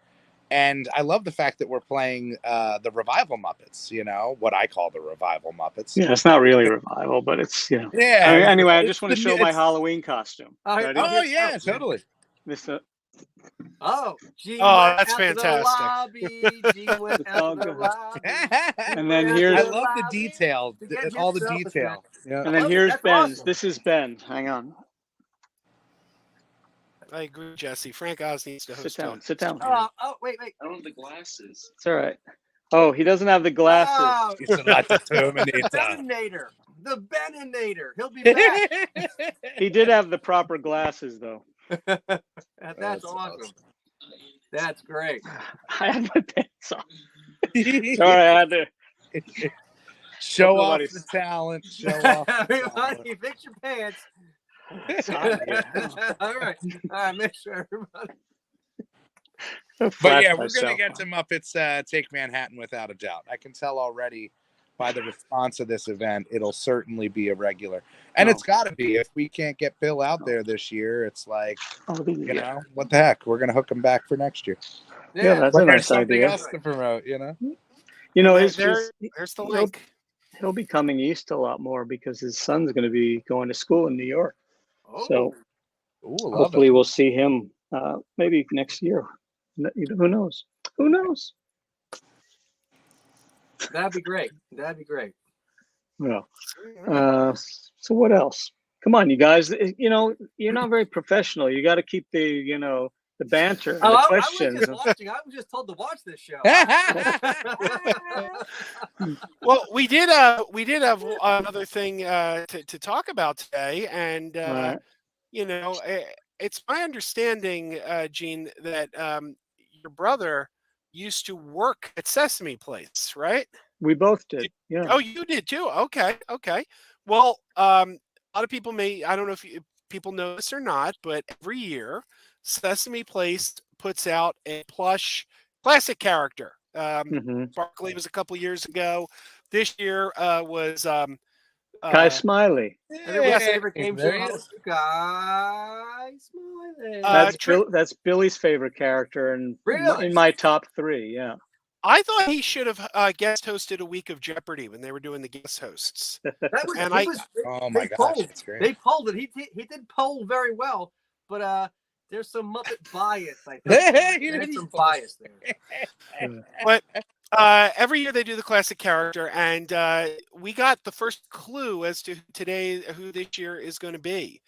D: And I love the fact that we're playing the revival Muppets, you know, what I call the revival Muppets.
C: Yeah, it's not really revival, but it's, you know.
D: Yeah.
C: Anyway, I
D: it's
C: just want to
D: the-
C: show my
D: it's-
C: Halloween costume. Ready?
D: Oh, yeah, totally.
C: This,
A: Oh, Gene
B: Oh,
A: went
B: that's
A: out to the
B: fantastic.
A: lobby. Gene went out to the lobby.
C: And then
A: went out
C: here's-
A: to
D: I love the
A: lobby
D: detail,
A: to get
D: all the
A: himself a snack.
D: detail. Yeah.
C: and then
A: love it.
C: here's
A: That's
C: Ben's.
A: awesome.
C: This is Ben. Hang on.
B: I agree, Jesse. Frank Oz needs to
C: Sit
B: host
C: down.
B: a-
C: Sit down.
A: Oh, wait.
E: I don't have the glasses.
C: It's all right. Oh, he doesn't have the glasses.
A: Oh,
D: It's like the Terminator.
A: Beninator. The Beninator. He'll be back.
C: He did have the proper glasses, though.
A: That's awesome. That's great.
C: I had my pants on. Sorry, I had to.
D: Show off
C: Nobody's-
D: the talent. Show off the talent.
A: Everybody, fix your pants.
C: It's hot here.
A: All right. Make sure everybody.
D: But yeah, we're going to get to Muppets Take Manhattan without a doubt. I can tell already by the response of this event, it'll certainly be a regular. And it's got to be. If we can't get Bill out there this year, it's like, you know, what the heck? We're going to hook him back for next year.
C: Yeah, that's
D: But
C: a
D: there's
C: nice
D: something
C: idea.
D: else to promote, you know?
C: You know,
B: there's the link.
C: he'll be coming east a lot more because his son's going to be going to school in New York.
A: Oh,
C: So
D: Ooh, love
C: hopefully
D: it.
C: we'll see him maybe next year. Who knows? Who knows?
A: that'd be great. That'd be great.
C: Well, so what else? Come on, you guys. You know, you're not very professional. You got to keep the, you know, the banter and the
A: I was
C: questions.
A: just watching. I was just told to watch this show.
B: Well, we did have another thing to talk about today, and
C: Right.
B: you know, it's my understanding, Gene, that your brother used to work at Sesame Place, right?
C: We both did. Yeah.
B: Oh, you did too. Okay. Well, a lot of people I don't know if people know this or not, but every year Sesame Place puts out a plush classic character.
C: Mhm.
B: Barkley was a couple years ago. This year was
C: Guy Smiley.
A: Everybody's favorite game
D: there
A: show
D: he
A: host, Guy Smiley.
C: That's Billy's favorite character, and
A: Really?
C: in my top 3. Yeah.
B: I thought he should have guest hosted a week of Jeopardy when they were doing the guest hosts.
A: That was,
B: And
D: Oh my
A: they
D: gosh,
A: polled.
D: that's great.
A: They polled it. He did poll very well, but there's some Muppet bias. I think there's some bias there.
B: But every year they do the classic character, and we got the first clue as to who this year is going to be.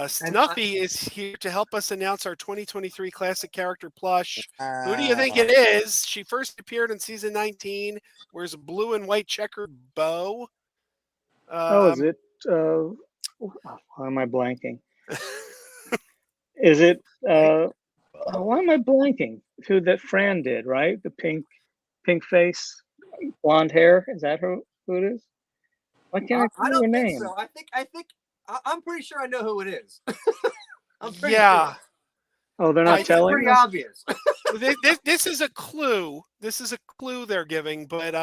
B: Snuffy is here to help us announce our 2023 classic character plush. Who do you think it is? She first appeared in season 19, wears a blue and white checkered bow.
C: Is it? Why am I blanking? Is it? Why am I blanking? Who that Fran did, right? The pink face, blonde hair. Is that who it is? Why can't I
A: I
C: remember her
A: don't think
C: name?
A: so. I'm pretty sure I know who it is. I'm pretty
B: Yeah.
A: sure.
C: Oh, they're
B: I
C: not
B: think
C: telling
A: Pretty
C: us?
A: obvious.
B: This is a clue. This is a clue they're giving, but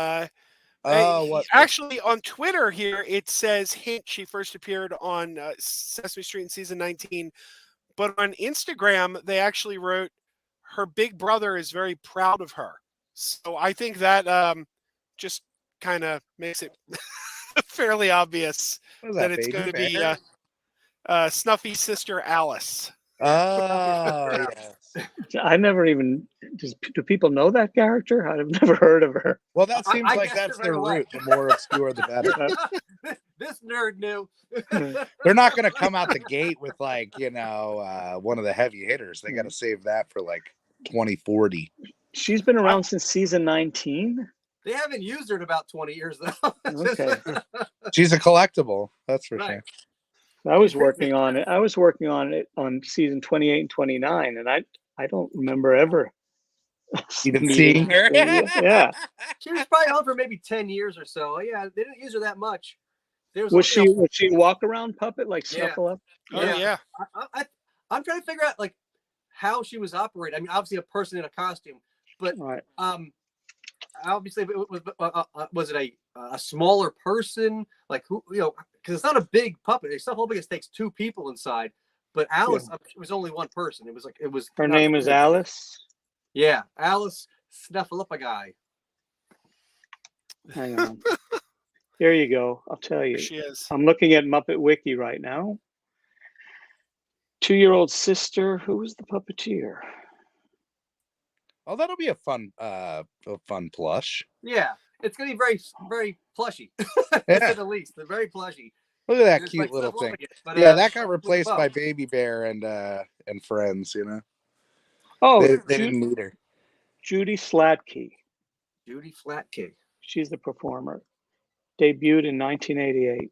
D: what?
B: actually on Twitter here it says hint she first appeared on Sesame Street in season 19, but on Instagram they actually wrote her big brother is very proud of her. So I think that just kind of makes it fairly obvies
D: What is
B: that
D: that,
B: it's
D: Baby
B: going to be
D: Bear?
B: Snuffy's sister Alice.
D: Oh, yes.
C: I never even. Do people know that character? I've never heard of her.
D: Well, that seems
A: I
D: like
A: guessed
D: that's
A: it right
D: their
A: away.
D: route. The more obscure, the better.
A: This nerd knew.
D: They're not going to come out the gate with one of the heavy hitters. They got to save that for like 2040.
C: She's been around since season 19.
A: They haven't used her in about 20 years though.
C: Okay.
D: She's a collectible, that's for
A: Right.
D: sure.
C: I was working on it. on season 28 and 29, and I don't remember ever
D: Even seeing her.
C: Yeah.
A: She was probably on for maybe 10 years or so. Yeah, they didn't use her that much. There
C: Was she a walk around puppet like
A: Yeah.
C: Snuffleup?
B: Oh yeah.
A: I'm trying to figure out like how she was operating. I mean, obviously a person in a costume, but
C: All right.
A: obviously was it a smaller person? Like who, because it's not a big puppet. It's not it takes 2 people inside. But Alice, it was only one person. It was
C: Her
A: not
C: name is
A: big.
C: Alice.
A: Yeah, Alice Snuffleupagus.
C: Hang on. Here you go. I'll tell you.
B: There she is.
C: I'm looking at Muppet Wiki right now. 2-year-old sister. Who was the puppeteer?
D: Oh, that'll be a fun plush.
A: Yeah, it's gonna be very, very plushy, to
D: Yeah.
A: say the least. They're very plushy.
D: Look at that
A: Just
D: cute
A: like
D: little thing.
A: Snuffleupagus, but,
D: Yeah, that got
A: with a
D: replaced
A: bow.
D: by Baby Bear and Friends. You know,
C: Oh,
D: they didn't need her.
C: Judy Slatke.
A: Judy Flatke.
C: She's the performer. Debuted in 1988.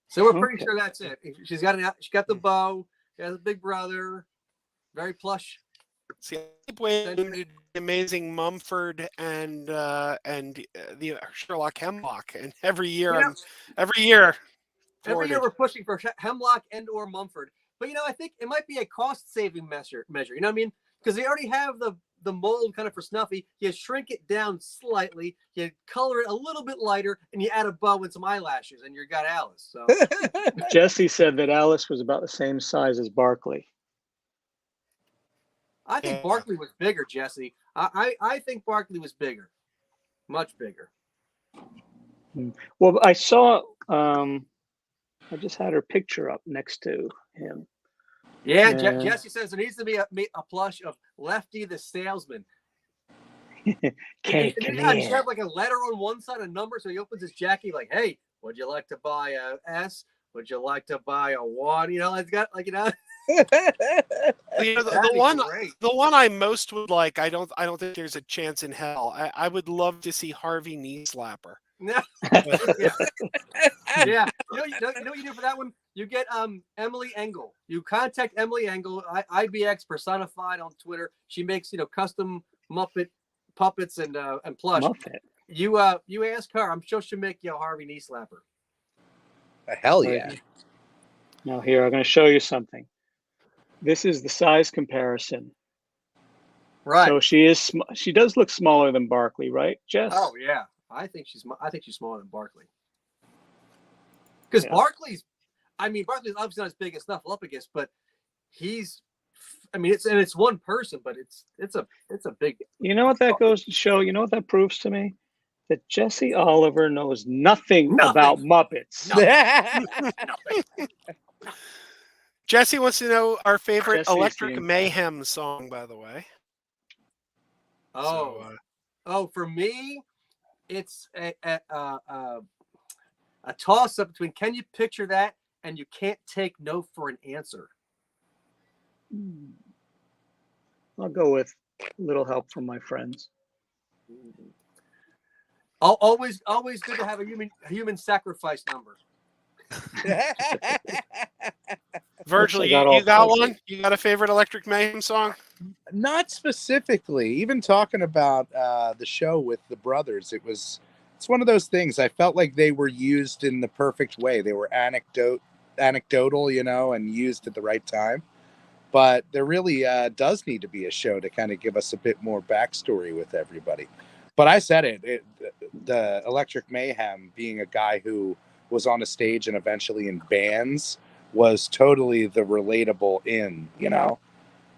A: So we're pretty
C: Okay.
A: sure that's it. She got the bow. She has a big brother. Very plush.
B: See, I keep waiting to amazing Mumford and the Sherlock Hemlock, and every year
A: You know,
B: every year
A: we're pushing for Hemlock and or Mumford. But I think it might be a cost-saving measure. You know what I mean? Because they already have the mold kind of for Snuffy. You shrink it down slightly, you color it a little bit lighter, and you add a bow and some eyelashes, and you got Alice. So
C: Jesse said that Alice was about the same size as Barkley.
A: I think Barkley was bigger, Jesse. I think Barkley was bigger, much bigger.
C: Well, I saw. I just had her picture up next to him.
A: Yeah, Jesse says there needs to be a plush of Lefty the salesman.
C: Come
A: Just have like a letter on one side, a number, so he opens his jacket like, "Hey, would you like to buy a S? Would you like to buy a 1?" It's got
B: the one I most would like. I don't think there's a chance in hell. I would love to see Harvey Knee Slapper.
A: Yeah. Yeah. You know what you do for that one? You get Emily Engel. You contact Emily Engel, IBX personified on Twitter. She makes custom Muppet puppets and plush.
C: Muppet.
A: You ask her. I'm sure she'll make you a Harvey Knee Slapper.
D: Hell yeah!
C: Now here, I'm going to show you something. This is the size comparison.
A: Right.
C: So she does look smaller than Barkley, right, Jess?
A: Oh yeah, I think she's smaller than Barkley. Because Barkley's obviously not as big as Snuffleupagus, but it's one person, but it's a big.
C: You know what that goes to show? You know what that proves to me? That Jesse Oliver knows nothing. About Muppets.
A: Nothing.
B: Jesse wants to know our favorite
C: Jesse's
B: Electric Mayhem song, by the way.
A: For me, it's a toss-up between "Can You Picture That" and "You Can't Take No for an Answer."
C: I'll go with "Little Help from My Friends."
A: Always good to have a human sacrifice number.
B: Virgil, you got one? You got a favorite Electric Mayhem song?
D: Not specifically. Even talking about the show with the brothers, it's one of those things. I felt like they were used in the perfect way. They were anecdotal, and used at the right time. But there really does need to be a show to kind of give us a bit more backstory with everybody. But I said it, the Electric Mayhem, being a guy who was on a stage and eventually in bands, was totally the relatable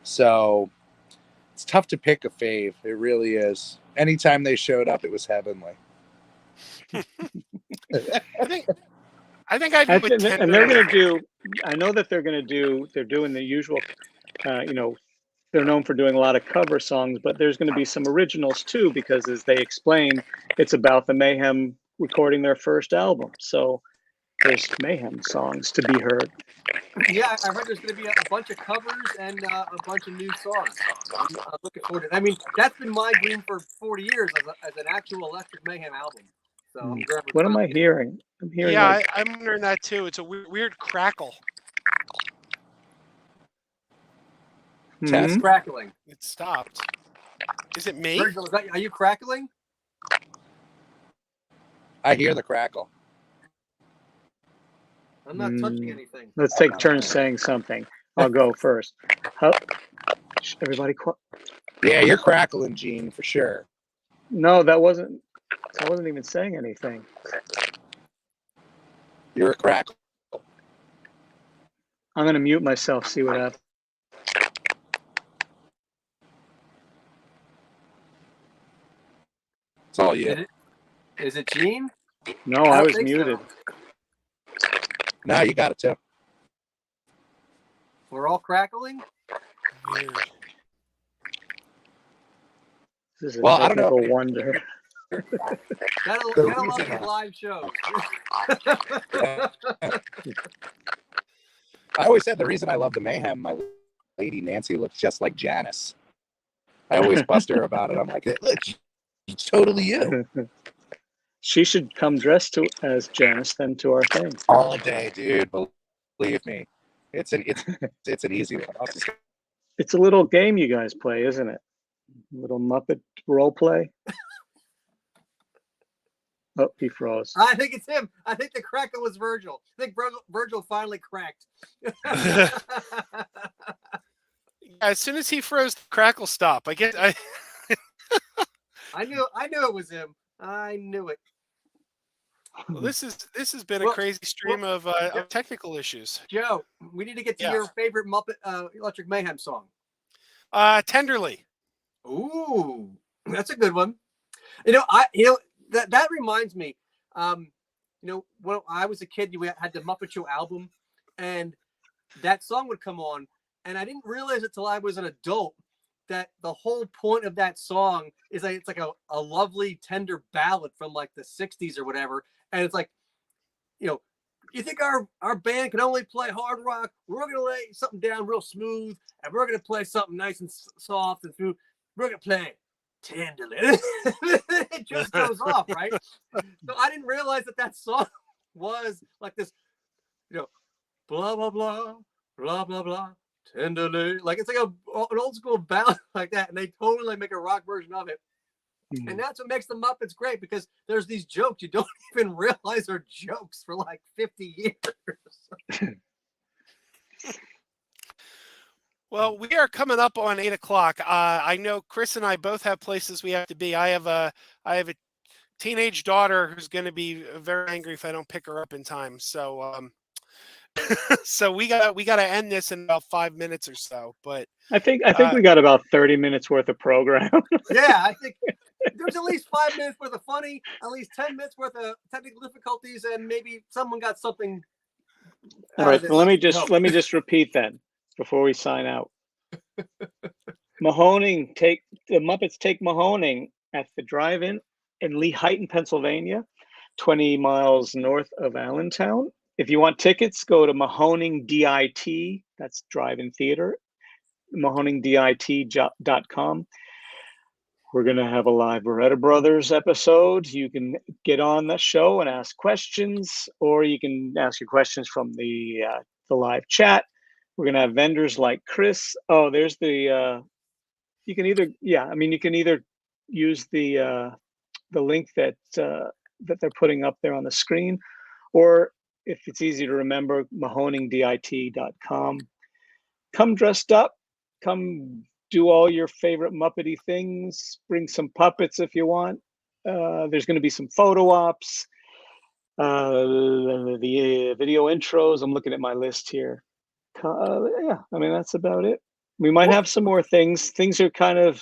D: So it's tough to pick a fave. It really is. Anytime they showed up, it was heavenly.
B: I think I'd go with Tender.
C: And they're going to do, I know that they're doing the usual, they're known for doing a lot of cover songs, but there's going to be some originals too, because as they explain, it's about the Mayhem recording their first album. So there's Mayhem songs to be heard.
A: Yeah, I heard there's going to be a bunch of covers and a bunch of new songs. I'm looking forward to it. I mean, that's been my dream for 40 years as an actual Electric Mayhem album. So
C: what am I hearing? I'm hearing.
B: Yeah, I'm wondering that too. It's a weird crackle.
A: It's crackling.
B: It stopped. Is it me?
A: Virgil, are you crackling?
D: I hear the crackle.
A: I'm not touching anything.
C: Let's take turns saying something. I'll go first. Everybody quiet.
D: Yeah, you're crackling, Gene, for sure.
C: No, I wasn't even saying anything.
D: You're a crackle.
C: I'm going to mute myself, see what happens.
D: It's all you.
A: Is it Gene?
C: No,
A: I
C: I
A: don't
C: was
A: think so.
C: muted.
D: Now you got it too.
A: We're all crackling.
B: Weird.
C: This is a
D: Well, I don't know.
C: technical wonder.
A: Gotta love these live shows.
D: I always said the reason I love the Mayhem, my lady Nancy looks just like Janice. I always bust her about it. I'm like, look, it's totally you.
C: She should come dressed as Janice then to our thing.
D: All day, dude. Believe me, it's an easy one.
C: It's a little game you guys play, isn't it? Little Muppet role play. Oh, he froze.
A: I think it's him. I think the crackle was Virgil. I think Virgil finally cracked.
B: As soon as he froze, the crackle stopped. I guess
A: I knew it was him. I knew it.
B: Well, this has been a crazy stream of technical issues.
A: Joe, we need to get to your favorite Muppet Electric Mayhem song.
B: Tenderly.
A: Ooh, that's a good one. That reminds me. When I was a kid, we had the Muppet Show album, and that song would come on, and I didn't realize it till I was an adult that the whole point of that song is like it's like a lovely, tender ballad from like the '60s or whatever, and it's like, you think our band can only play hard rock? We're gonna lay something down real smooth, and we're gonna play something nice and soft and smooth. We're gonna play tenderly. It just goes off, right? So I didn't realize that song was like this, blah blah blah blah blah blah tenderly. Like it's like an old school ballad like that, and they totally make a rock version of it. And that's what makes the Muppets great, because there's these jokes you don't even realize are jokes for like 50 years.
B: Well, we are coming up on 8 o'clock. I know Chris and I both have places we have to be. I have a teenage daughter who's going to be very angry if I don't pick her up in time. So, so we got to end this in about 5 minutes or so. But
C: I think we got about 30 minutes worth of program.
A: Yeah, I think there's at least 5 minutes worth of funny, at least 10 minutes worth of technical difficulties, and maybe someone got something.
C: All right, let me just repeat then before we sign out. The Muppets take Mahoning at the drive-in in Lehighton, Pennsylvania, 20 miles north of Allentown. If you want tickets, go to Mahoning DIT, that's drive-in theater, mahoningdit.com. We're going to have a live Beretta Brothers episode. You can get on the show and ask questions, or you can ask your questions from the live chat. We're going to have vendors like Chris. Oh, there's you can either use the link that they're putting up there on the screen, or if it's easy to remember, mahoningdit.com. Come dressed up. Come do all your favorite Muppety things. Bring some puppets if you want. There's going to be some photo ops. The video intros. I'm looking at my list here. That's about it. We might have some more things. Things are kind of,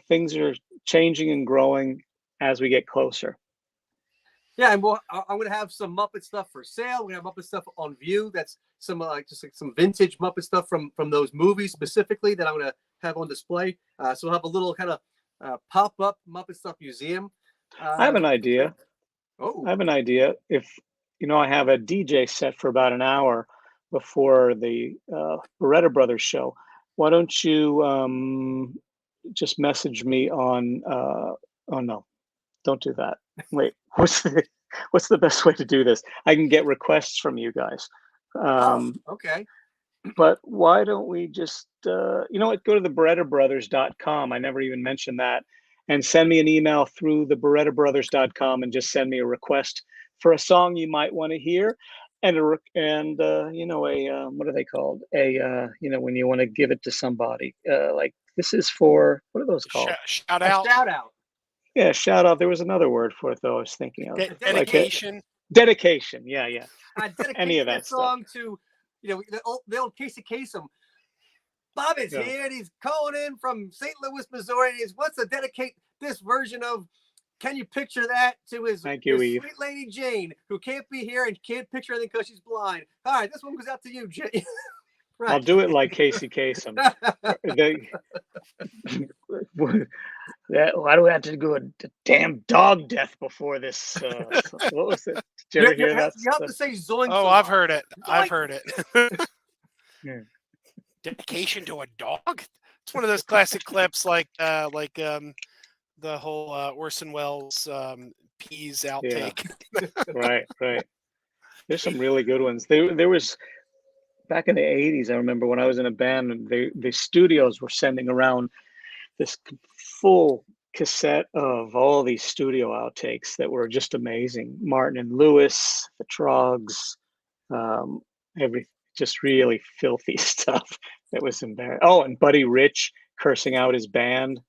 C: things are changing and growing as we get closer.
A: Yeah, and I'm going to have some Muppet stuff for sale. We're going to have Muppet stuff on view. That's some some vintage Muppet stuff from those movies specifically that I'm going to have on display. So we'll have a little kind of pop-up Muppet stuff museum.
C: I have an idea.
A: Oh,
C: I have an idea. If, I have a DJ set for about an hour before the Beretta Brothers show. Why don't you just message me on, oh no, don't do that. Wait, what's the best way to do this? I can get requests from you guys.
A: okay.
C: But why don't we just, go to the BerettaBrothers.com. I never even mentioned that. And send me an email through the BerettaBrothers.com and just send me a request for a song you might want to hear. And what are they called? When you want to give it to somebody, like this is for, what are those called?
B: Shout out.
A: Shout out.
C: Yeah, shout out. There was another word for it though I was thinking of.
B: Dedication.
C: Dedication. Yeah.
A: I dedicate
C: Any of
A: that
C: that
A: song to, the old Casey Kasem. Bobby's here, and he's calling in from St. Louis, Missouri. And he wants to dedicate this version of Can you picture that to his,
C: Thank you,
A: his
C: Eve.
A: sweet lady Jane, who can't be here and can't picture anything because she's blind? All right, this one goes out to you, Jane. Right.
C: I'll do it like Casey Kasem. Why do we have to go a damn dog death before this? What was it? Did you ever hear that?
A: You have to say zoink.
B: Oh, I've heard it. I've heard it.
C: Yeah.
B: Dedication to a dog. It's one of those classic clips, like the whole Orson Welles peas outtake.
C: Right. There's some really good ones. There was back in the 80s. I remember when I was in a band, and the studios were sending around this full cassette of all these studio outtakes that were just amazing. Martin and Lewis, the Trogs, just really filthy stuff that was embarrassing. Oh, and Buddy Rich cursing out his band.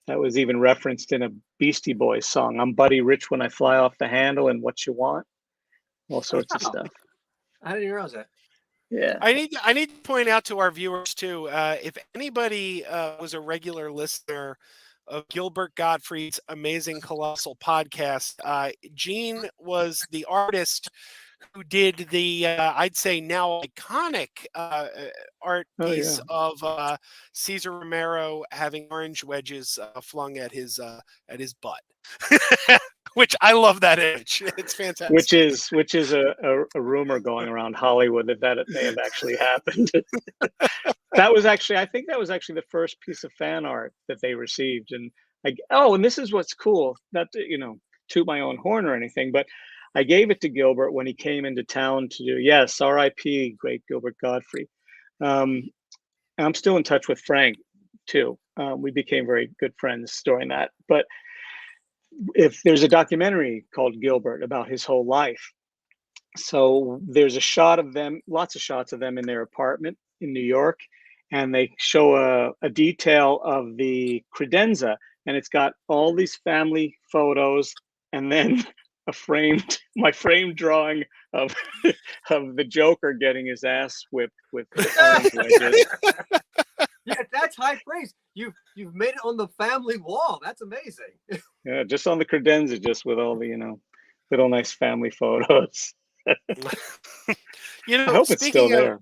C: That was even referenced in a Beastie Boys song. I'm Buddy Rich when I fly off the handle and what you want. All sorts of stuff.
A: I didn't realize that.
C: Yeah.
B: I need to point out to our viewers too, if anybody was a regular listener of Gilbert Gottfried's Amazing Colossal podcast, Gene was the artist who did the I'd say now iconic art piece of Cesar Romero having orange wedges flung at his butt. Which I love that image. It's fantastic.
C: Which is a rumor going around Hollywood that may have actually happened. I think that was actually the first piece of fan art that they received. And and this is what's cool. Not to, toot my own horn or anything, but I gave it to Gilbert when he came into town to do. Yes, R.I.P. Great Gilbert Gottfried. I'm still in touch with Frank too. We became very good friends during that, but. If there's a documentary called Gilbert about his whole life. So there's a shot of them, lots of shots of them in their apartment in New York. And they show a detail of the credenza, and it's got all these family photos and then my framed drawing of the Joker getting his ass whipped with orange wedges.
A: Yeah, that's high praise. You've made it on the family wall. That's amazing.
C: Yeah, just on the credenza, just with all the little nice family photos. I hope it's still there.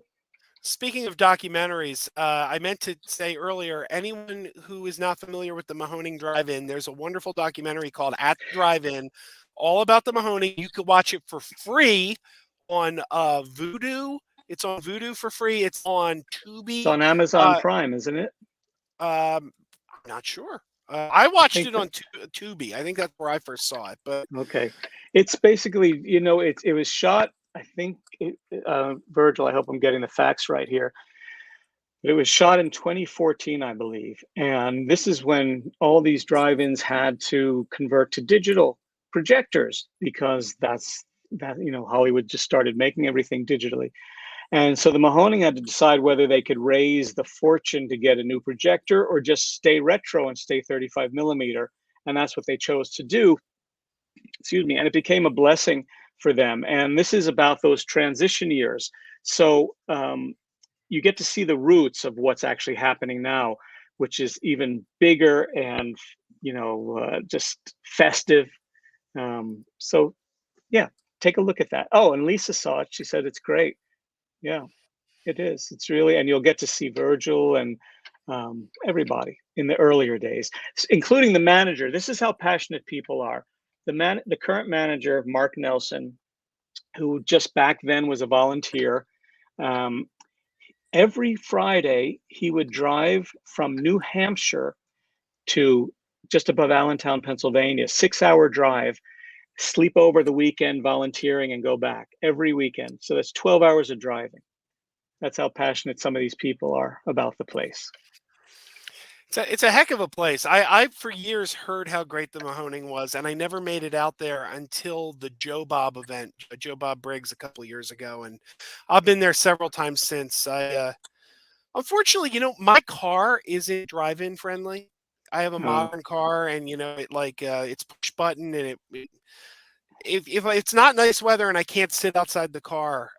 B: Speaking of documentaries, I meant to say earlier, anyone who is not familiar with the Mahoning Drive-In, there's a wonderful documentary called At the Drive-In, all about the Mahoning. You could watch it for free on Vudu. It's on Vudu for free. It's on Tubi.
C: It's on Amazon Prime, isn't it?
B: I'm not sure. I watched it on Tubi. I think that's where I first saw it. But
C: okay, it's basically it was shot. I think Virgil. I hope I'm getting the facts right here. It was shot in 2014, I believe, and this is when all these drive-ins had to convert to digital projectors because Hollywood just started making everything digitally. And so the Mahoning had to decide whether they could raise the fortune to get a new projector or just stay retro and stay 35 millimeter. And that's what they chose to do. Excuse me. And it became a blessing for them. And this is about those transition years. So you get to see the roots of what's actually happening now, which is even bigger and, just festive. So, yeah, take a look at that. Oh, and Lisa saw it. She said it's great. Yeah, it is. It's really, and you'll get to see Virgil and everybody in the earlier days, including the manager. This is how passionate people are. The current manager, Mark Nelson, who just back then was a volunteer, every Friday he would drive from New Hampshire to just above Allentown, Pennsylvania, 6-hour drive, sleep over the weekend volunteering and go back every weekend. So that's 12 hours of driving. That's how passionate some of these people are about the place.
B: It's a heck of a place. I for years heard how great the Mahoning was, and I never made it out there until the Joe Bob event, Joe Bob Briggs, a couple of years ago, and I've been there several times since. Unfortunately, my car isn't drive-in friendly. I have a modern car, and it's push button, and if it's not nice weather and I can't sit outside the car,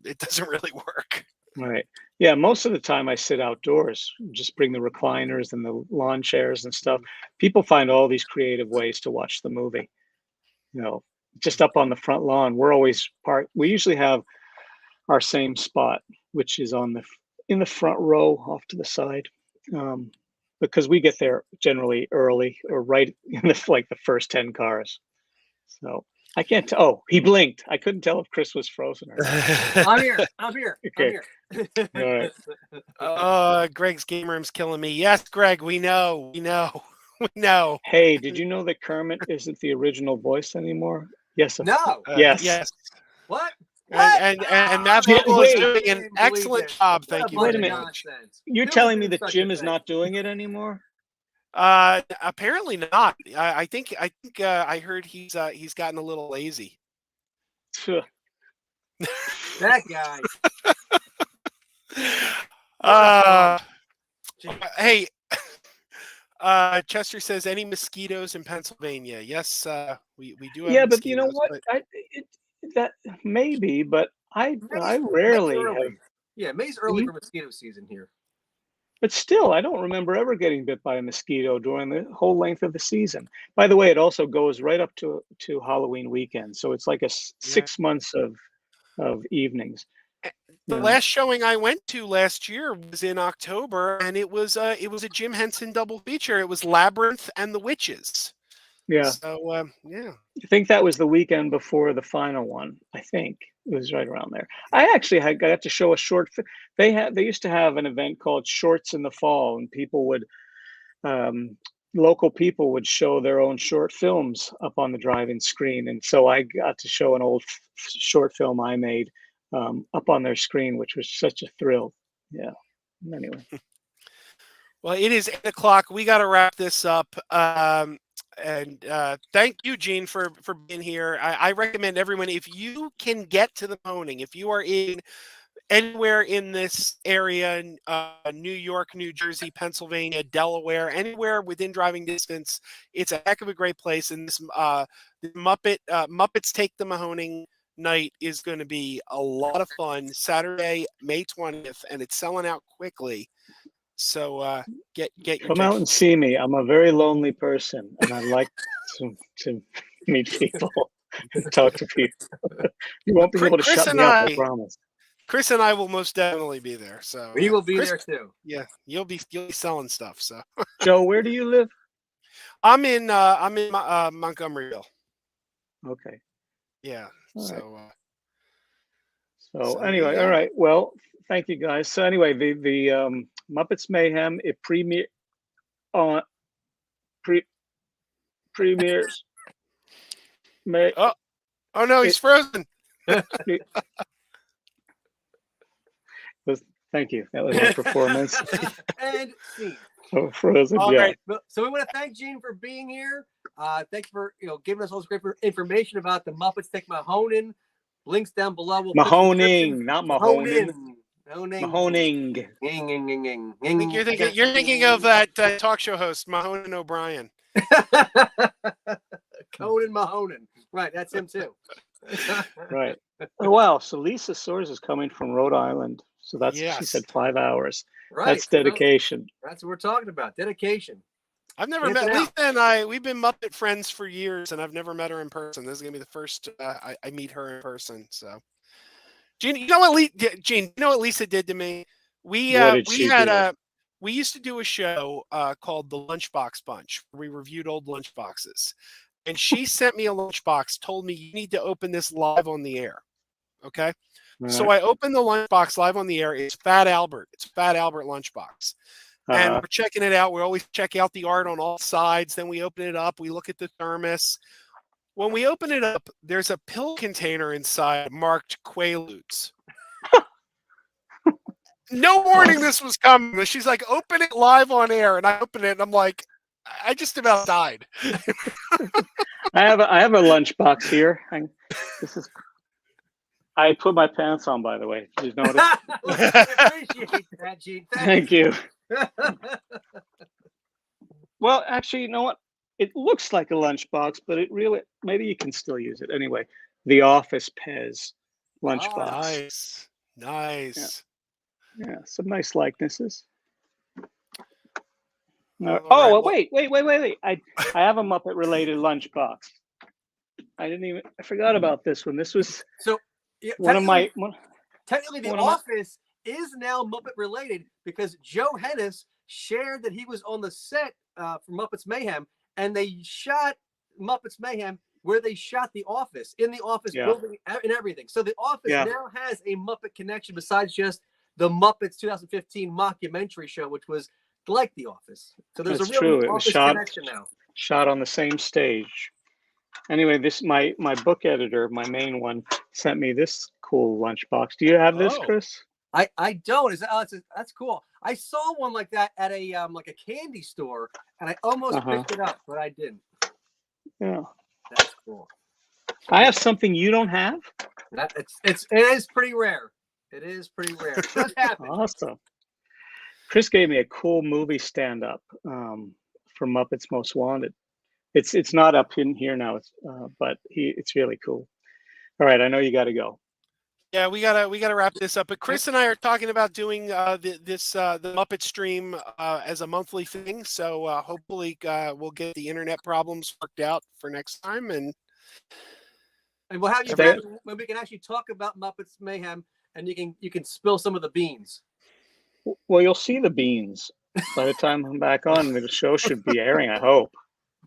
B: it doesn't really work.
C: Right. Yeah, most of the time I sit outdoors, just bring the recliners and the lawn chairs and stuff. People find all these creative ways to watch the movie. You know, just up on the front lawn. We usually have our same spot, which is in the front row off to the side. Because we get there generally early or right in the first 10 cars. So I can't tell. Oh, he blinked. I couldn't tell if Chris was frozen or not.
A: I'm here. I'm here.
C: Okay.
A: I'm here.
C: All right.
B: Greg's game room's killing me. Yes, Greg, we know. We know.
C: Hey, did you know that Kermit isn't the original voice anymore? Yes.
A: No.
C: Yes.
B: Yes.
A: What?
B: And Matt
C: Wait,
B: Vogel is
C: wait.
B: doing an excellent job. Thank you.
C: Wait a
B: very
C: minute.
B: much.
C: You're telling me that Jim is not doing it anymore?
B: Apparently not. I think I heard he's gotten a little lazy.
C: Phew.
A: That guy.
B: Hey, Chester says any mosquitoes in Pennsylvania? Yes, we do have.
C: Yeah, but you know
B: mosquitoes,
C: what? That maybe, but I
A: May's
C: rarely
A: early.
C: have.
A: Yeah, May's early for mosquito season here.
C: But still, I don't remember ever getting bit by a mosquito during the whole length of the season. By the way, it also goes right up to Halloween weekend, so it's like 6 months of evenings.
B: The last showing I went to last year was in October, and it was a Jim Henson double feature. It was Labyrinth and the Witches.
C: Yeah.
B: So yeah.
C: I think that was the weekend before the final one. I think it was right around there. I actually got to show a short. They used to have an event called Shorts in the Fall, and people would, local people would show their own short films up on the drive-in screen, and so I got to show an old short film I made up on their screen, which was such a thrill. Yeah. Anyway.
B: Well, it is 8:00. We got to wrap this up. And thank you, Gene, for being here. I recommend everyone, if you can get to the Moaning, if you are in anywhere in this area, New York, New Jersey, Pennsylvania, Delaware, anywhere within driving distance, it's a heck of a great place. And this the Muppets Take the Mahoning night is going to be a lot of fun. Saturday, May 20th, and it's selling out quickly. So get your
C: come out and see me. I'm a very lonely person, and I like to meet people, talk to people. You won't be able to shut me up, I promise.
B: Chris and I will most definitely be there. So
A: we will be there too.
B: Yeah, you'll be selling stuff. So
C: Joe, where do you live?
B: I'm in Montgomeryville.
C: Okay.
B: Yeah.
C: So anyway, all right. Well, thank you guys. So anyway, the Muppets Mayhem, it premieres May.
B: Oh no, he's frozen.
C: Thank you. That was my performance.
A: And scene.
C: Oh, frozen.
A: All
C: yeah.
A: right. So we want to thank Gene for being here. Thanks for giving us all this great information about the Muppets Take Mahoning. Links down below. We'll
C: Mahoning, not Mahoning.
A: Mahoning.
B: You're thinking of that talk show host, Mahoning O'Brien.
A: Conan Mahoning. Right, that's him too.
C: Right. Oh, wow. So Lisa Soares is coming from Rhode Island. So that's, she said 5 hours.
A: Right.
C: That's dedication.
A: That's what we're talking about. Dedication.
B: I've never met Lisa, and we've been Muppet friends for years, and I've never met her in person. This is gonna be the first I meet her in person. So, Gene, you know what Lisa did to me? We used to do a show called the Lunchbox Bunch, where we reviewed old lunchboxes, and she sent me a lunchbox, told me you need to open this live on the air. Okay. Right. So I opened the lunchbox live on the air. It's Fat Albert. It's Fat Albert lunchbox. And we're checking it out. We always check out the art on all sides. Then we open it up. We look at the thermos. When we open it up, there's a pill container inside marked Quaaludes. No warning this was coming. She's like, open it live on air. And I open it and I'm like, I just about died.
C: I have a lunchbox here. I put my pants on, by the way. Did you notice?
A: I appreciate that, Gene.
C: Thank you. Well, actually, you know what? It looks like a lunchbox, but it really, maybe you can still use it. Anyway, the Office Pez lunchbox.
B: Nice.
C: Yeah, some nice likenesses.
B: All
C: Oh,
B: right,
C: well, wait. I have a Muppet related lunchbox. I forgot about this one. This was
A: So yeah,
C: one of my
A: technically, The
C: one of my-
A: Office is now Muppet related because Joe Hennis shared that he was on the set for Muppets Mayhem, and they shot Muppets Mayhem where they shot The Office, in the Office
C: Yeah.
A: building and everything. So The Office
C: Yeah.
A: now has a Muppet connection besides just the Muppets 2015 mockumentary show, which was like The Office. So there's
C: That's
A: a real
C: true. It was
A: Office connection now.
C: shot on the same stage. Anyway, this my book editor, my main one, sent me this cool lunchbox. Do you have this,
B: Oh.
C: Chris?
A: I don't. That's cool. I saw one like that at a like a candy store, and I almost picked it up, but I didn't.
C: Yeah.
A: That's cool.
C: I have something you don't have.
A: It is pretty rare. It is pretty rare. It does happen.
C: Awesome. Chris gave me a cool movie stand-up for Muppets Most Wanted. It's not up in here now, but it's really cool. All right, I know you got to go.
B: Yeah, we gotta wrap this up. But Chris and I are talking about doing the Muppet stream as a monthly thing. So hopefully we'll get the internet problems worked out for next time, and
A: we'll have you back when we can actually talk about Muppets Mayhem, and you can spill some of the beans.
C: Well, you'll see the beans by the time I'm back on. The show should be airing, I hope.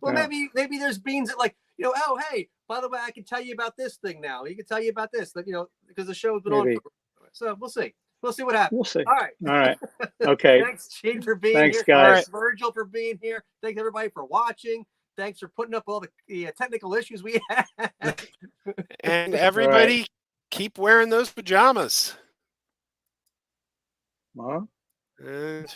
A: Well,
C: Yeah.
A: maybe there's beans that oh, hey, by the way, I can tell you about this thing now. You can tell you about this, because the show's been on. So we'll see. We'll see what happens.
C: We'll see.
A: All right.
C: Okay.
A: Thanks, Gene, for being
C: Thanks,
A: here.
C: guys.
A: Thanks, Virgil, for being here. Thanks, everybody, for watching. Thanks for putting up all the technical issues we had.
B: and everybody keep wearing those pajamas.
C: Huh?
B: And